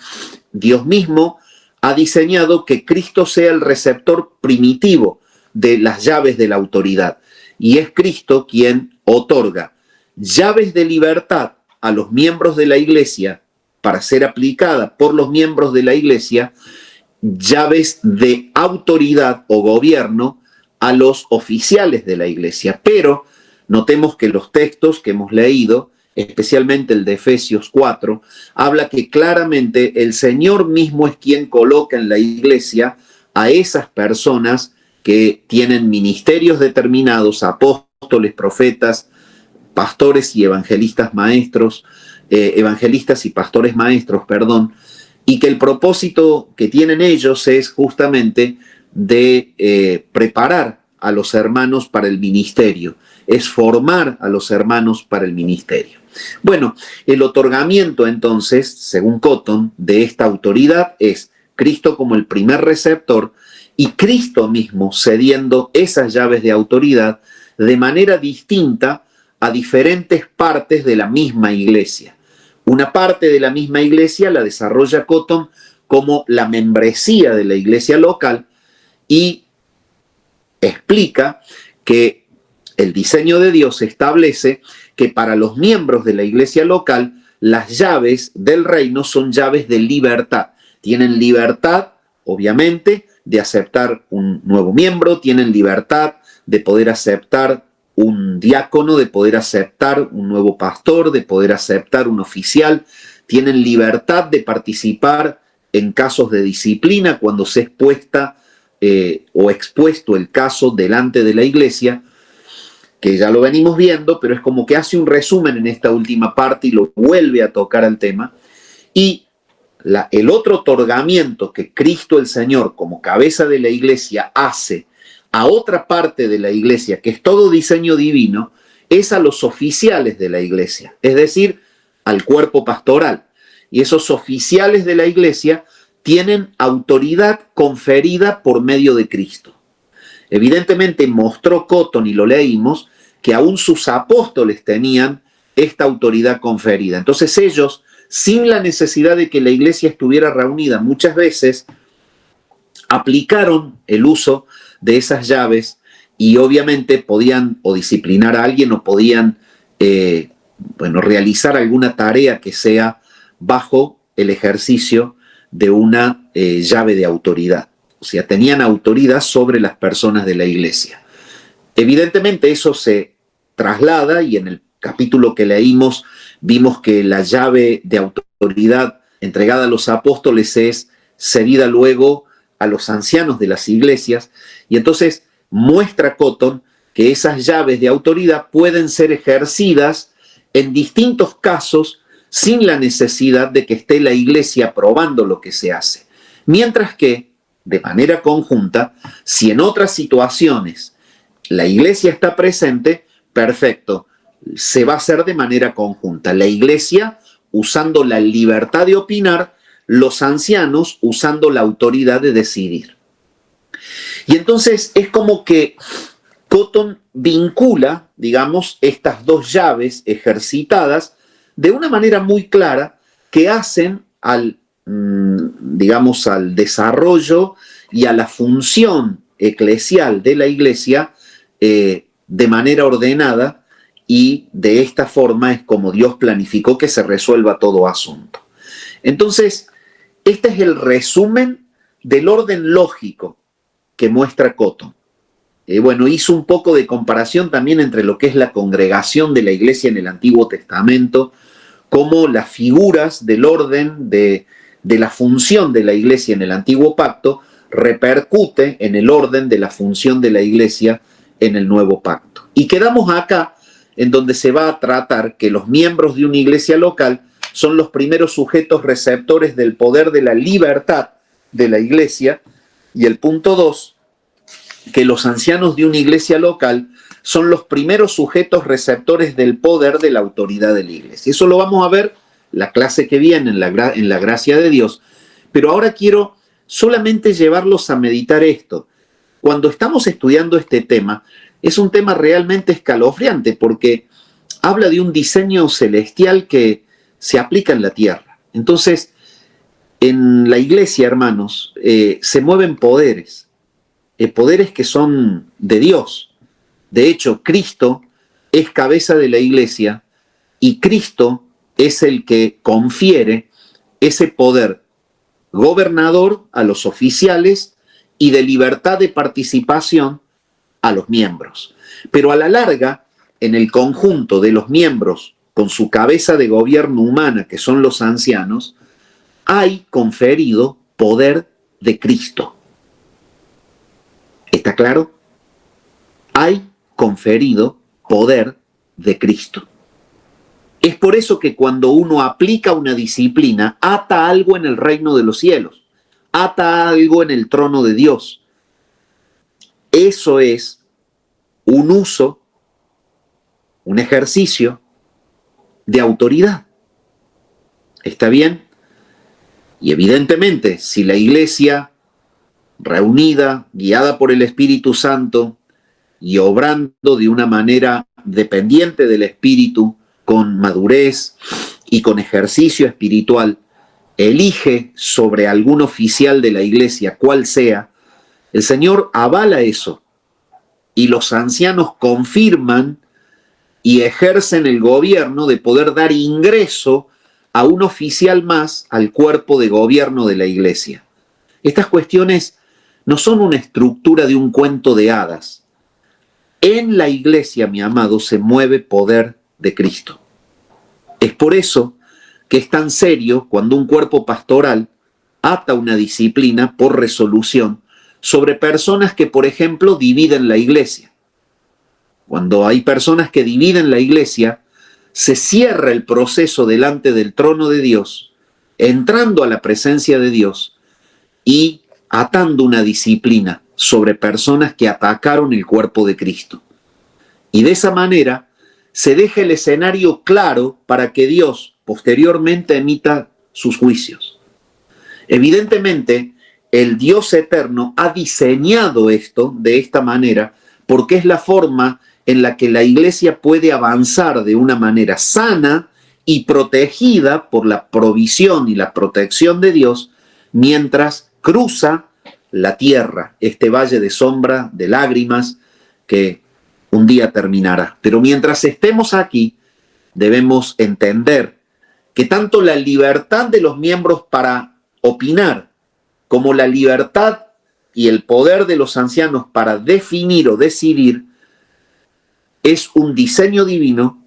Dios mismo ha diseñado que Cristo sea el receptor primitivo de las llaves de la autoridad y es Cristo quien otorga llaves de libertad a los miembros de la iglesia para ser aplicada por los miembros de la iglesia, llaves de autoridad o gobierno a los oficiales de la iglesia. Pero notemos que los textos que hemos leído, especialmente el de Efesios 4, habla que claramente el Señor mismo es quien coloca en la iglesia a esas personas que tienen ministerios determinados, apóstoles, profetas, pastores y evangelistas maestros, evangelistas y pastores maestros, perdón, y que el propósito que tienen ellos es justamente de preparar a los hermanos para el ministerio, es formar a los hermanos para el ministerio. Bueno, el otorgamiento entonces, según Cotton, de esta autoridad es Cristo como el primer receptor y Cristo mismo cediendo esas llaves de autoridad de manera distinta a diferentes partes de la misma iglesia. Una parte de la misma iglesia la desarrolla Cotton como la membresía de la iglesia local y explica que el diseño de Dios establece que para los miembros de la iglesia local las llaves del reino son llaves de libertad. Tienen libertad, obviamente, de aceptar un nuevo miembro, tienen libertad de poder aceptar un diácono, de poder aceptar un nuevo pastor, de poder aceptar un oficial, tienen libertad de participar en casos de disciplina cuando se expuesta o expuesto el caso delante de la iglesia, que ya lo venimos viendo, pero es como que hace un resumen en esta última parte y lo vuelve a tocar al tema. Y el otro otorgamiento que Cristo el Señor como cabeza de la iglesia hace a otra parte de la iglesia, que es todo diseño divino, es a los oficiales de la iglesia, es decir, al cuerpo pastoral. Y esos oficiales de la iglesia tienen autoridad conferida por medio de Cristo. Evidentemente mostró Cotton, y lo leímos, que aún sus apóstoles tenían esta autoridad conferida. Entonces ellos, sin la necesidad de que la iglesia estuviera reunida, muchas veces aplicaron el uso de esas llaves y obviamente podían o disciplinar a alguien o podían realizar alguna tarea que sea bajo el ejercicio de una llave de autoridad. O sea, tenían autoridad sobre las personas de la iglesia. Evidentemente eso se traslada y en el capítulo que leímos vimos que la llave de autoridad entregada a los apóstoles es cedida luego a los ancianos de las iglesias y entonces muestra Cotton que esas llaves de autoridad pueden ser ejercidas en distintos casos sin la necesidad de que esté la iglesia aprobando lo que se hace. Mientras que, de manera conjunta, si en otras situaciones la iglesia está presente, perfecto, se va a hacer de manera conjunta. La iglesia usando la libertad de opinar, los ancianos usando la autoridad de decidir. Y entonces es como que Cotton vincula, digamos, estas dos llaves ejercitadas de una manera muy clara que hacen al desarrollo y a la función eclesial de la iglesia de manera ordenada y de esta forma es como Dios planificó que se resuelva todo asunto. Entonces, este es el resumen del orden lógico que muestra Cotton. Bueno, hizo un poco de comparación también entre lo que es la congregación de la iglesia en el Antiguo Testamento, como las figuras del orden de la función de la iglesia en el Antiguo Pacto repercute en el orden de la función de la iglesia en el Nuevo Pacto. Y quedamos acá en donde se va a tratar que los miembros de una iglesia local son los primeros sujetos receptores del poder de la libertad de la iglesia, y el punto 2, que los ancianos de una iglesia local son los primeros sujetos receptores del poder de la autoridad de la iglesia. Eso lo vamos a ver la clase que viene en la gracia de Dios, pero ahora quiero solamente llevarlos a meditar esto. Cuando estamos estudiando este tema, es un tema realmente escalofriante porque habla de un diseño celestial que se aplica en la tierra. Entonces, en la iglesia, hermanos, se mueven poderes, poderes que son de Dios. De hecho, Cristo es cabeza de la iglesia y Cristo es el que confiere ese poder gobernador a los oficiales y de libertad de participación a los miembros. Pero a la larga, en el conjunto de los miembros con su cabeza de gobierno humana, que son los ancianos, hay conferido poder de Cristo. ¿Está claro? Hay conferido poder de Cristo. Es por eso que cuando uno aplica una disciplina, ata algo en el reino de los cielos, ata algo en el trono de Dios. Eso es un uso, un ejercicio de autoridad. ¿Está bien? Y evidentemente, si la iglesia reunida, guiada por el Espíritu Santo y obrando de una manera dependiente del Espíritu, con madurez y con ejercicio espiritual, elige sobre algún oficial de la iglesia, cual sea, el Señor avala eso y los ancianos confirman y ejercen el gobierno de poder dar ingreso a un oficial más al cuerpo de gobierno de la iglesia. Estas cuestiones no son una estructura de un cuento de hadas. En la iglesia, mi amado, se mueve poder de Cristo. Es por eso que es tan serio cuando un cuerpo pastoral ata una disciplina por resolución sobre personas que, por ejemplo, dividen la iglesia. Cuando hay personas que dividen la iglesia, se cierra el proceso delante del trono de Dios, entrando a la presencia de Dios y atando una disciplina sobre personas que atacaron el cuerpo de Cristo. Y de esa manera se deja el escenario claro para que Dios posteriormente emita sus juicios. Evidentemente, el Dios eterno ha diseñado esto de esta manera porque es la forma en la que la iglesia puede avanzar de una manera sana y protegida por la provisión y la protección de Dios mientras cruza la tierra, este valle de sombra, de lágrimas, que un día terminará. Pero mientras estemos aquí, debemos entender que tanto la libertad de los miembros para opinar, como la libertad y el poder de los ancianos para definir o decidir, es un diseño divino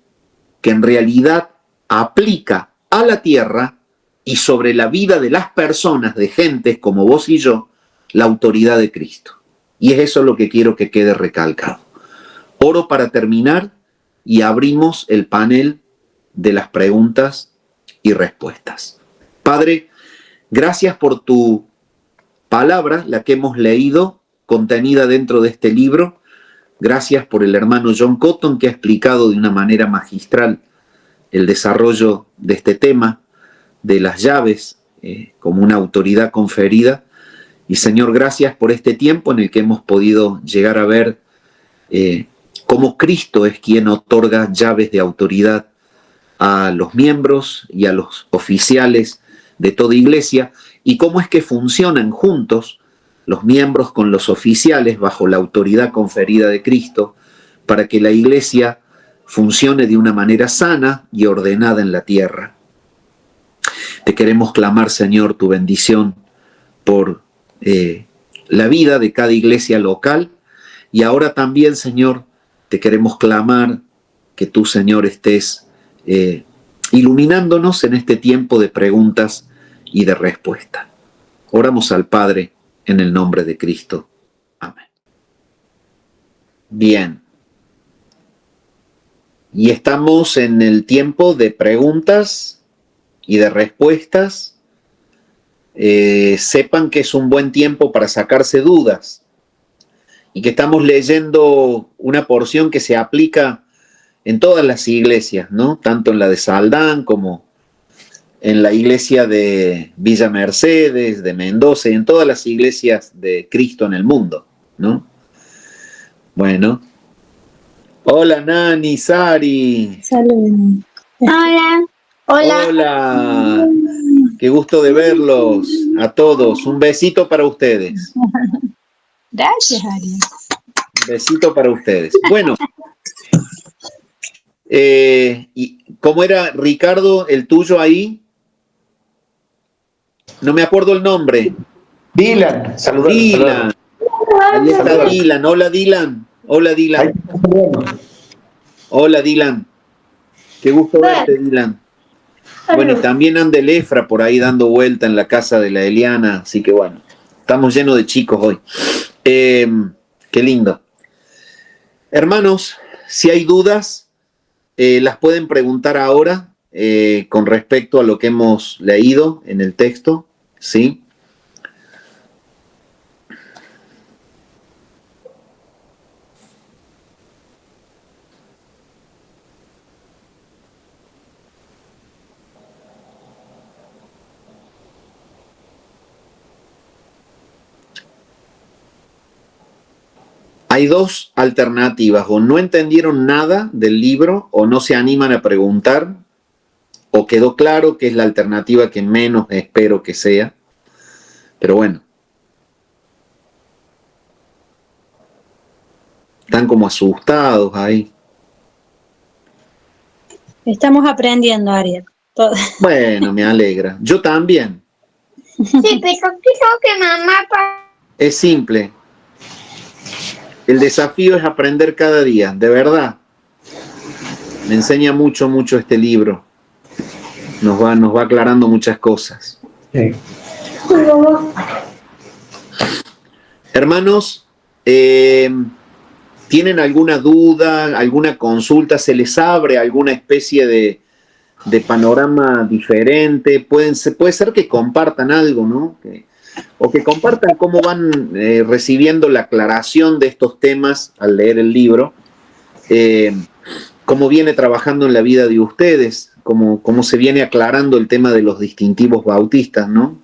que en realidad aplica a la tierra y sobre la vida de las personas, de gentes como vos y yo, la autoridad de Cristo. Y es eso lo que quiero que quede recalcado. Oro para terminar y abrimos el panel de las preguntas y respuestas. Padre, gracias por tu palabra, la que hemos leído, contenida dentro de este libro. Gracias por el hermano John Cotton, que ha explicado de una manera magistral el desarrollo de este tema, de las llaves, como una autoridad conferida. Y Señor, gracias por este tiempo en el que hemos podido llegar a ver cómo Cristo es quien otorga llaves de autoridad a los miembros y a los oficiales de toda iglesia, y cómo es que funcionan juntos los miembros con los oficiales bajo la autoridad conferida de Cristo para que la iglesia funcione de una manera sana y ordenada en la tierra. Te queremos clamar, Señor, tu bendición por la vida de cada iglesia local, y ahora también, Señor, te queremos clamar que tú, Señor, estés iluminándonos en este tiempo de preguntas y de respuesta. Oramos al Padre en el nombre de Cristo. Amén. Bien. Y estamos en el tiempo de preguntas y de respuestas. Sepan que es un buen tiempo para sacarse dudas y que estamos leyendo una porción que se aplica en todas las iglesias, ¿no? Tanto en la de Saldán como en la iglesia de Villa Mercedes, de Mendoza, y en todas las iglesias de Cristo en el mundo, ¿no? Bueno. Hola, Nani, Sari. Saludos. Hola. Hola. Hola. Qué gusto de verlos a todos. Un besito para ustedes. Gracias, Ari. Un besito para ustedes. Bueno. ¿Y cómo era, Ricardo, el tuyo ahí? No me acuerdo el nombre. Dylan, saludos. Dylan. Ahí está Dylan. Hola, Dylan. Hola, Dylan. Hola, Dylan. Qué gusto verte, Dylan. Bueno, y también anda el Efra por ahí dando vuelta en la casa de la Eliana, así que bueno, estamos llenos de chicos hoy. Qué lindo. Hermanos, si hay dudas, las pueden preguntar ahora con respecto a lo que hemos leído en el texto, ¿sí? Hay dos alternativas: o no entendieron nada del libro, o no se animan a preguntar, o quedó claro que es la alternativa que menos espero que sea. Pero bueno. Están como asustados ahí. Estamos aprendiendo, Ariel. Todo. Bueno, me alegra. Yo también. Sí, pero creo que mamá... Es simple. El desafío es aprender cada día, de verdad. Me enseña mucho, mucho este libro. Nos va aclarando muchas cosas. Sí. Hermanos, ¿tienen alguna duda, alguna consulta? ¿Se les abre alguna especie de panorama diferente? Puede ser que compartan algo, ¿no? O que compartan cómo van recibiendo la aclaración de estos temas al leer el libro, cómo viene trabajando en la vida de ustedes, cómo se viene aclarando el tema de los distintivos bautistas, ¿no?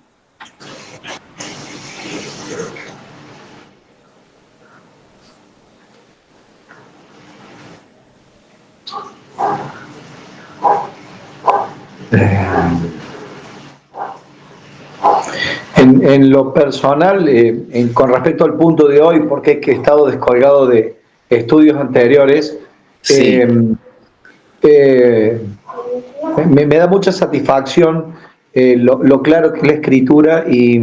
En lo personal, con respecto al punto de hoy, porque es que he estado descolgado de estudios anteriores, Sí. Me da mucha satisfacción lo claro que es la escritura y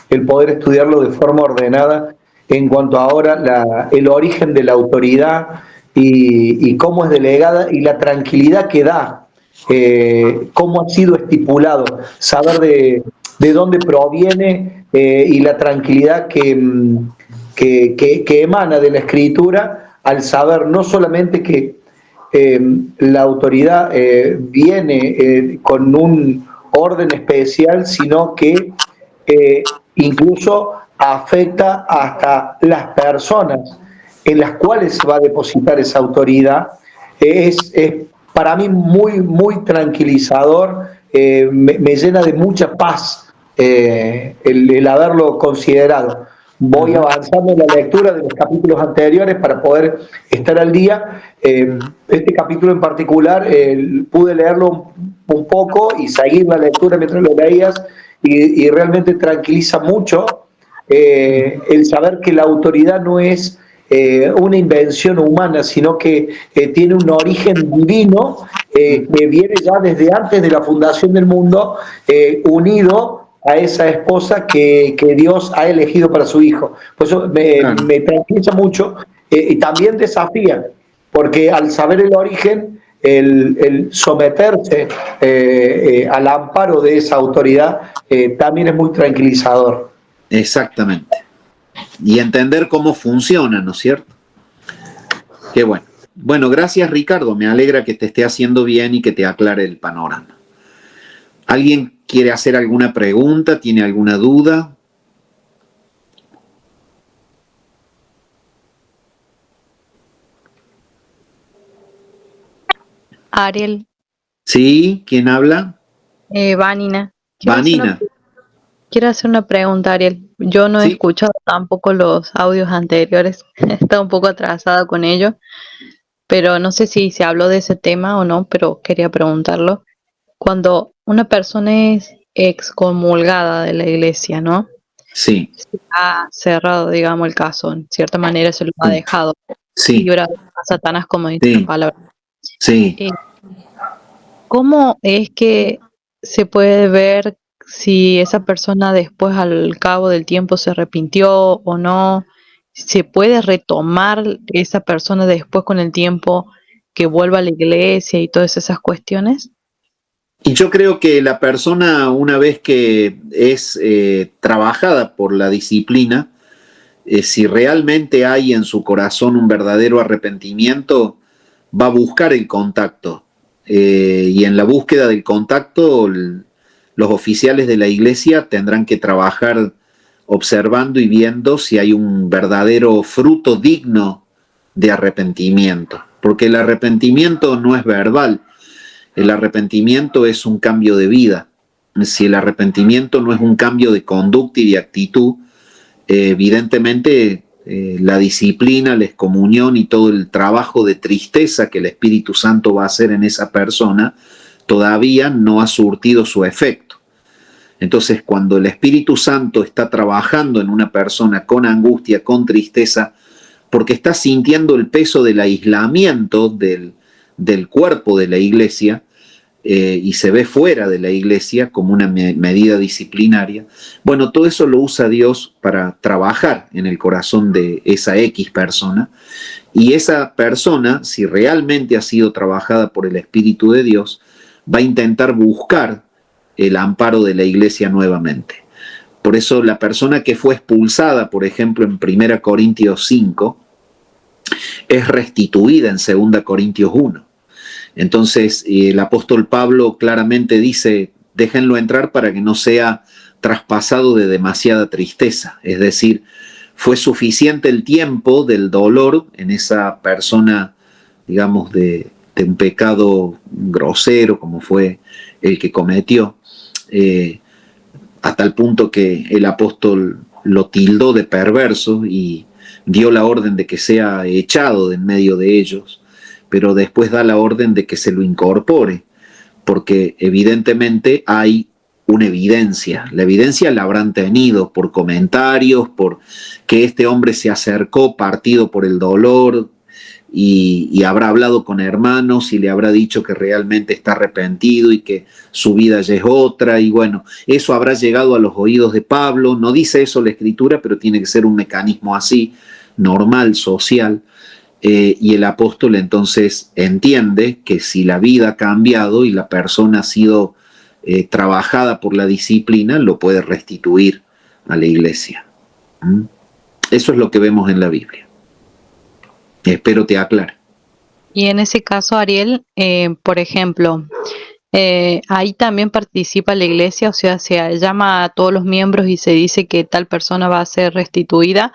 el poder estudiarlo de forma ordenada en cuanto a ahora el origen de la autoridad y cómo es delegada y la tranquilidad que da, cómo ha sido estipulado, saber de dónde proviene y la tranquilidad que emana de la escritura al saber no solamente que la autoridad viene con un orden especial, sino que incluso afecta hasta las personas en las cuales se va a depositar esa autoridad. Es para mí muy, muy tranquilizador, me llena de mucha paz el haberlo considerado. Voy avanzando en la lectura de los capítulos anteriores para poder estar al día. Este capítulo en particular pude leerlo un poco y seguir la lectura mientras lo leías y realmente tranquiliza mucho el saber que la autoridad no es una invención humana, sino que tiene un origen divino que viene ya desde antes de la fundación del mundo, unido a esa esposa que Dios ha elegido para su hijo. Por eso me tranquiliza mucho y también desafía, porque al saber el origen, el someterse al amparo de esa autoridad también es muy tranquilizador. Exactamente. Y entender cómo funciona, ¿no es cierto? Qué bueno. Bueno, gracias Ricardo, me alegra que te esté haciendo bien y que te aclare el panorama. ¿Alguien quiere hacer alguna pregunta? ¿Tiene alguna duda? Ariel, ¿Sí? ¿Quién habla? Vanina. Vanina. Quiero hacer una pregunta, Ariel. Yo no he Sí. escuchado tampoco los audios anteriores, he estado un poco atrasada con ello, pero no sé si se habló de ese tema o no, pero quería preguntarlo. Cuando una persona es excomulgada de la iglesia, ¿no? Sí. Se ha cerrado, digamos, el caso, en cierta manera se lo ha dejado Sí. librado a Satanás, como dice Sí. la palabra. Sí. ¿Cómo es que se puede ver si esa persona después al cabo del tiempo se arrepintió o no? ¿Se puede retomar esa persona después con el tiempo que vuelva a la iglesia y todas esas cuestiones? Y yo creo que la persona, una vez que es trabajada por la disciplina, si realmente hay en su corazón un verdadero arrepentimiento, va a buscar el contacto. Y en la búsqueda del contacto, los oficiales de la iglesia tendrán que trabajar observando y viendo si hay un verdadero fruto digno de arrepentimiento. Porque el arrepentimiento no es verbal, el arrepentimiento es un cambio de vida. Si el arrepentimiento no es un cambio de conducta y de actitud, evidentemente la disciplina, la excomunión y todo el trabajo de tristeza que el Espíritu Santo va a hacer en esa persona todavía no ha surtido su efecto. Entonces, cuando el Espíritu Santo está trabajando en una persona con angustia, con tristeza, porque está sintiendo el peso del aislamiento del cuerpo de la iglesia, y se ve fuera de la iglesia como una medida disciplinaria, bueno, todo eso lo usa Dios para trabajar en el corazón de esa X persona, y esa persona, si realmente ha sido trabajada por el Espíritu de Dios, va a intentar buscar el amparo de la iglesia nuevamente. Por eso la persona que fue expulsada, por ejemplo, en 1 Corintios 5, es restituida en 2 Corintios 1. Entonces, el apóstol Pablo claramente dice, déjenlo entrar para que no sea traspasado de demasiada tristeza. Es decir, fue suficiente el tiempo del dolor en esa persona, digamos, de un pecado grosero como fue el que cometió, a tal punto que el apóstol lo tildó de perverso y dio la orden de que sea echado de en medio de ellos, pero después da la orden de que se lo incorpore, porque evidentemente hay una evidencia. La evidencia la habrán tenido por comentarios, por que este hombre se acercó partido por el dolor y habrá hablado con hermanos y le habrá dicho que realmente está arrepentido y que su vida ya es otra, y bueno, eso habrá llegado a los oídos de Pablo. No dice eso la Escritura, pero tiene que ser un mecanismo así, normal, social. Y el apóstol entonces entiende que si la vida ha cambiado y la persona ha sido trabajada por la disciplina, lo puede restituir a la iglesia. Eso es lo que vemos en la Biblia. Espero te aclare. Y en ese caso, Ariel, por ejemplo, ahí también participa la iglesia, o sea, se llama a todos los miembros y se dice que tal persona va a ser restituida,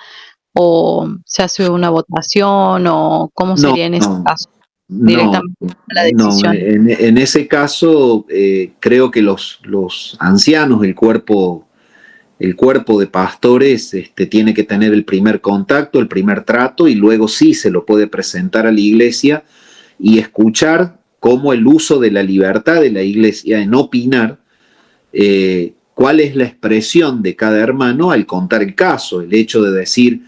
o se hace una votación, o cómo sería en ese caso, directamente la decisión. En ese caso creo que los ancianos, el cuerpo de pastores tiene que tener el primer contacto, el primer trato, y luego sí se lo puede presentar a la iglesia y escuchar cómo el uso de la libertad de la iglesia en opinar, cuál es la expresión de cada hermano al contar el caso. El hecho de decir,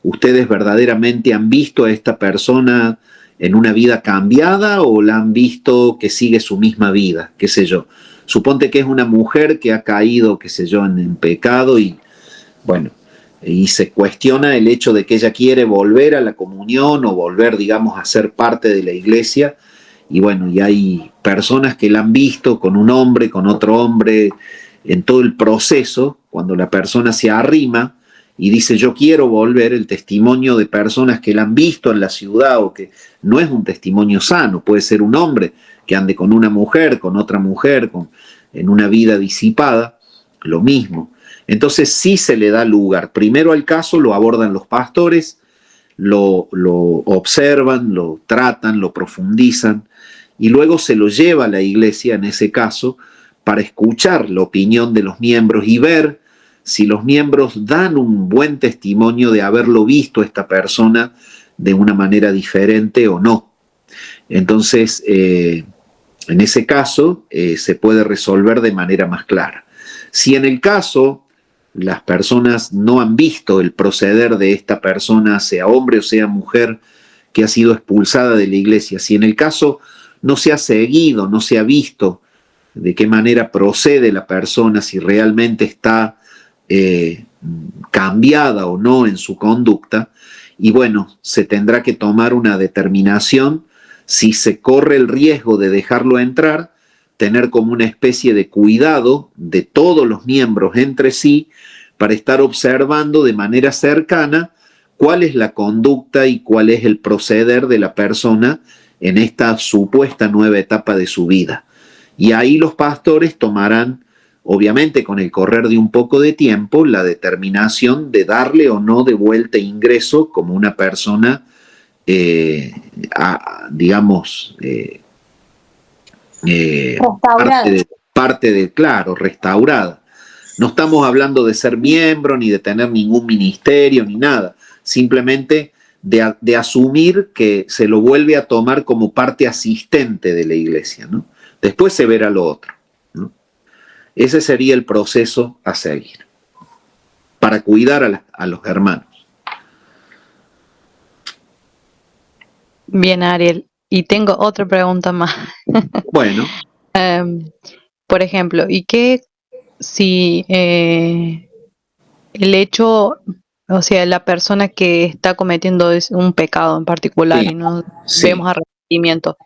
¿ustedes verdaderamente han visto a esta persona en una vida cambiada o la han visto que sigue su misma vida? ¿Qué sé yo? Suponte que es una mujer que ha caído, qué sé yo, en pecado y, bueno, y se cuestiona el hecho de que ella quiere volver a la comunión o volver, digamos, a ser parte de la iglesia. Y bueno, y hay personas que la han visto con un hombre, con otro hombre, en todo el proceso, cuando la persona se arrima y dice yo quiero volver, el testimonio de personas que la han visto en la ciudad o que no es un testimonio sano, puede ser un hombre que ande con una mujer, con otra mujer, en una vida disipada, lo mismo. Entonces sí se le da lugar. Primero al caso lo abordan los pastores, lo observan, lo tratan, lo profundizan y luego se lo lleva a la iglesia en ese caso para escuchar la opinión de los miembros y ver si los miembros dan un buen testimonio de haberlo visto esta persona de una manera diferente o no. Entonces, en ese caso, se puede resolver de manera más clara. Si en el caso las personas no han visto el proceder de esta persona, sea hombre o sea mujer, que ha sido expulsada de la iglesia, si en el caso no se ha seguido, no se ha visto de qué manera procede la persona, si realmente está cambiada o no en su conducta, y bueno, se tendrá que tomar una determinación si se corre el riesgo de dejarlo entrar, tener como una especie de cuidado de todos los miembros entre sí para estar observando de manera cercana cuál es la conducta y cuál es el proceder de la persona en esta supuesta nueva etapa de su vida. Y ahí los pastores tomarán, obviamente con el correr de un poco de tiempo, la determinación de darle o no de vuelta ingreso como una persona, digamos, claro, restaurada. No estamos hablando de ser miembro, ni de tener ningún ministerio, ni nada. Simplemente de asumir que se lo vuelve a tomar como parte asistente de la iglesia, ¿no? Después se verá lo otro, ¿no? Ese sería el proceso a seguir para cuidar a los hermanos. Bien, Ariel. Y tengo otra pregunta más. Bueno. Por ejemplo, ¿y qué si el hecho, o sea, la persona que está cometiendo un pecado en particular Sí, y no sí, vemos arrepentimiento,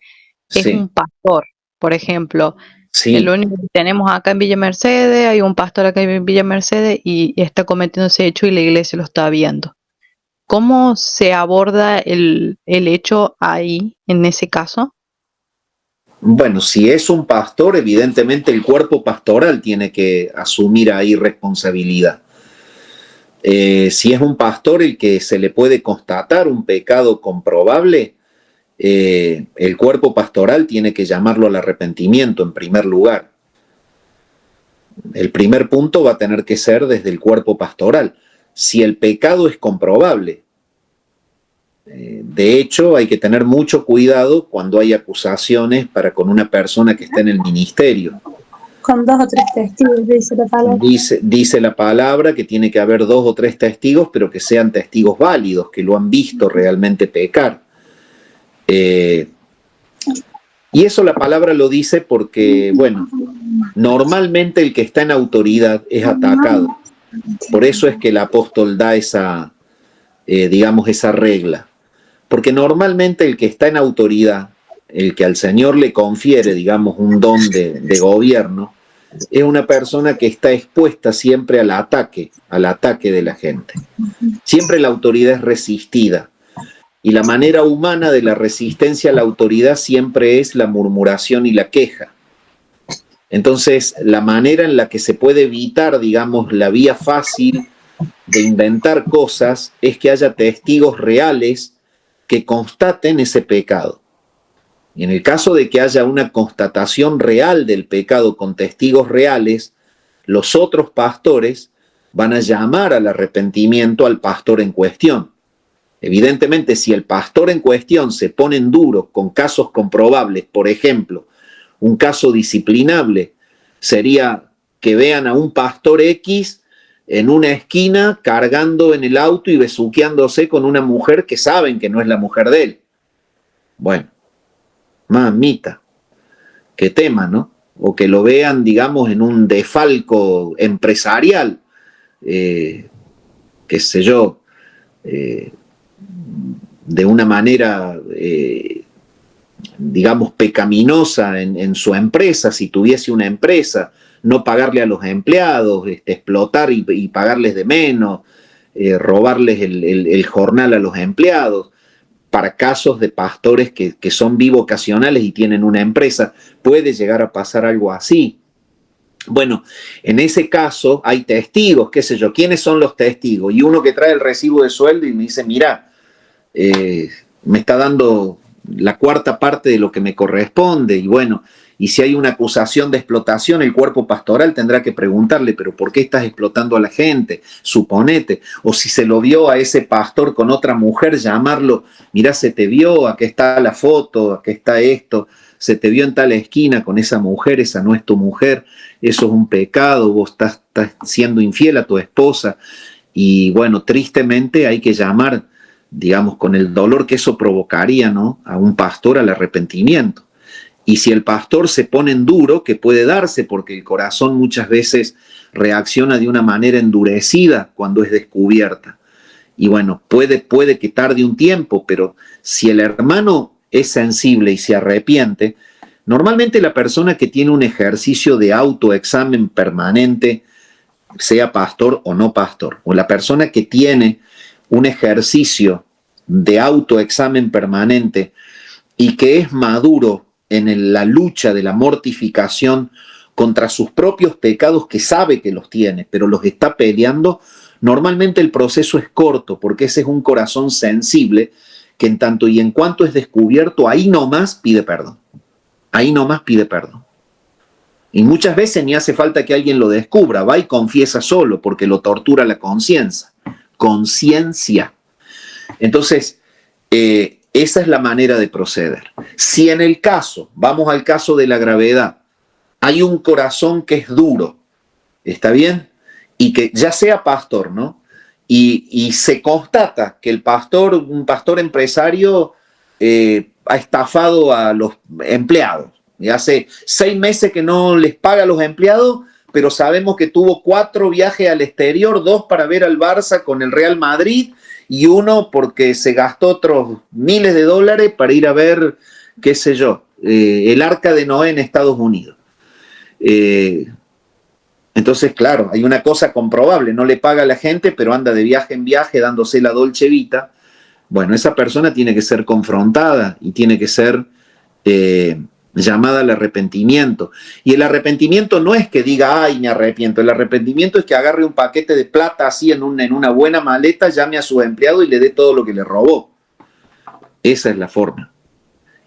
es sí, un pastor, por ejemplo? sí. El único que tenemos acá en Villa Mercedes, hay un pastor acá en Villa Mercedes y está cometiendo ese hecho y la iglesia lo está viendo. ¿Cómo se aborda el hecho ahí, en ese caso? Bueno, si es un pastor, evidentemente el cuerpo pastoral tiene que asumir ahí responsabilidad. Si es un pastor el que se le puede constatar un pecado comprobable, el cuerpo pastoral tiene que llamarlo al arrepentimiento en primer lugar. El primer punto va a tener que ser desde el cuerpo pastoral. Si el pecado es comprobable. De hecho, hay que tener mucho cuidado cuando hay acusaciones para con una persona que está en el ministerio. Con 2 o 3 testigos, dice la palabra. Dice la palabra que tiene que haber 2 o 3 testigos, pero que sean testigos válidos, que lo han visto realmente pecar. Y eso la palabra lo dice porque, bueno, normalmente el que está en autoridad es atacado. Por eso es que el apóstol da esa, digamos, esa regla. Porque normalmente el que está en autoridad, el que al Señor le confiere, digamos, un don de gobierno, es una persona que está expuesta siempre al ataque de la gente. Siempre la autoridad es resistida. Y la manera humana de la resistencia a la autoridad siempre es la murmuración y la queja. Entonces, la manera en la que se puede evitar, digamos, la vía fácil de inventar cosas es que haya testigos reales que constaten ese pecado. Y en el caso de que haya una constatación real del pecado con testigos reales, los otros pastores van a llamar al arrepentimiento al pastor en cuestión. Evidentemente, si el pastor en cuestión se pone en duro con casos comprobables, por ejemplo, un caso disciplinable sería que vean a un pastor X en una esquina cargando en el auto y besuqueándose con una mujer que saben que no es la mujer de él. Bueno, mamita, qué tema, ¿no? O que lo vean, digamos, en un desfalco empresarial, qué sé yo, de una manera, digamos, pecaminosa en su empresa, si tuviese una empresa, no pagarle a los empleados, explotar y pagarles de menos, robarles el jornal a los empleados. Para casos de pastores que son bivocacionales y tienen una empresa, puede llegar a pasar algo así. Bueno, en ese caso hay testigos, qué sé yo, ¿quiénes son los testigos? Y uno que trae el recibo de sueldo y me dice, mira, me está dando la cuarta parte de lo que me corresponde, y bueno, y si hay una acusación de explotación, el cuerpo pastoral tendrá que preguntarle, pero ¿por qué estás explotando a la gente? Suponete. O si se lo vio a ese pastor con otra mujer, llamarlo, mirá, se te vio, aquí está la foto, aquí está esto, se te vio en tal esquina con esa mujer, esa no es tu mujer, eso es un pecado, vos estás siendo infiel a tu esposa. Y bueno, tristemente hay que llamar, digamos, con el dolor que eso provocaría, ¿no?, a un pastor al arrepentimiento. Y si el pastor se pone en duro, que puede darse, porque el corazón muchas veces reacciona de una manera endurecida cuando es descubierta. Y bueno, puede que tarde un tiempo, pero si el hermano es sensible y se arrepiente, normalmente la persona que tiene un ejercicio de autoexamen permanente, sea pastor o no pastor, o la persona que tiene un ejercicio de autoexamen permanente y que es maduro en la lucha de la mortificación contra sus propios pecados, que sabe que los tiene, pero los está peleando, normalmente el proceso es corto, porque ese es un corazón sensible que en tanto y en cuanto es descubierto, ahí nomás pide perdón. Ahí nomás pide perdón. Y muchas veces ni hace falta que alguien lo descubra, va y confiesa solo, porque lo tortura la conciencia. Conciencia. Entonces, esa es la manera de proceder. Si en el caso, vamos al caso de la gravedad, hay un corazón que es duro, ¿está bien? Y que ya sea pastor, ¿no? Y se constata que el pastor, un pastor empresario, ha estafado a los empleados. Y hace 6 meses que no les paga a los empleados, pero sabemos que tuvo 4 viajes al exterior, 2 para ver al Barça con el Real Madrid, y 1 porque se gastó otros miles de dólares para ir a ver, qué sé yo, el Arca de Noé en Estados Unidos. Entonces, claro, hay una cosa comprobable, no le paga a la gente, pero anda de viaje en viaje dándose la Dolce Vita. Bueno, esa persona tiene que ser confrontada y tiene que ser llamada al arrepentimiento. Y el arrepentimiento no es que diga, ay, me arrepiento. El arrepentimiento es que agarre un paquete de plata así en una buena maleta, llame a su empleado y le dé todo lo que le robó. Esa es la forma.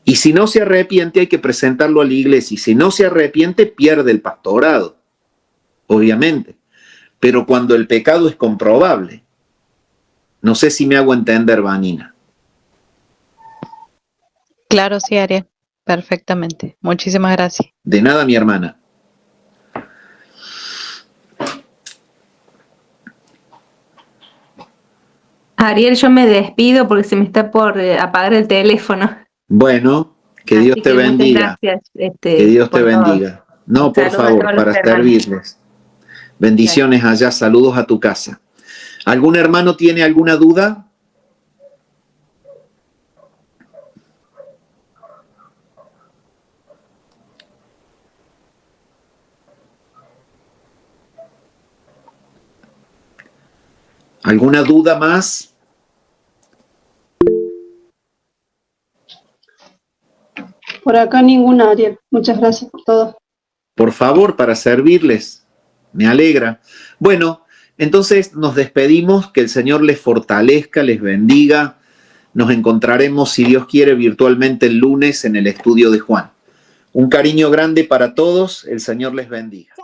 Y si no se arrepiente, hay que presentarlo a la iglesia. Y si no se arrepiente, pierde el pastorado, obviamente. Pero cuando el pecado es comprobable. No sé si me hago entender, Vanina. Claro, sí, Ariel. Perfectamente. Muchísimas gracias. De nada, mi hermana. Ariel, yo me despido porque se me está por apagar el teléfono. Bueno, que Así Dios te que muchas bendiga. gracias, Que Dios te por todo. bendiga. No, por Saludos a favor, todos los para hermanos. servirles. Bendiciones allá, saludos a tu casa. ¿Algún hermano tiene alguna duda? ¿Alguna duda más? Por acá ninguna, Ariel. Muchas gracias por todo. Por favor, para servirles. Me alegra. Bueno, entonces nos despedimos. Que el Señor les fortalezca, les bendiga. Nos encontraremos, si Dios quiere, virtualmente el lunes en el estudio de Juan. Un cariño grande para todos. El Señor les bendiga.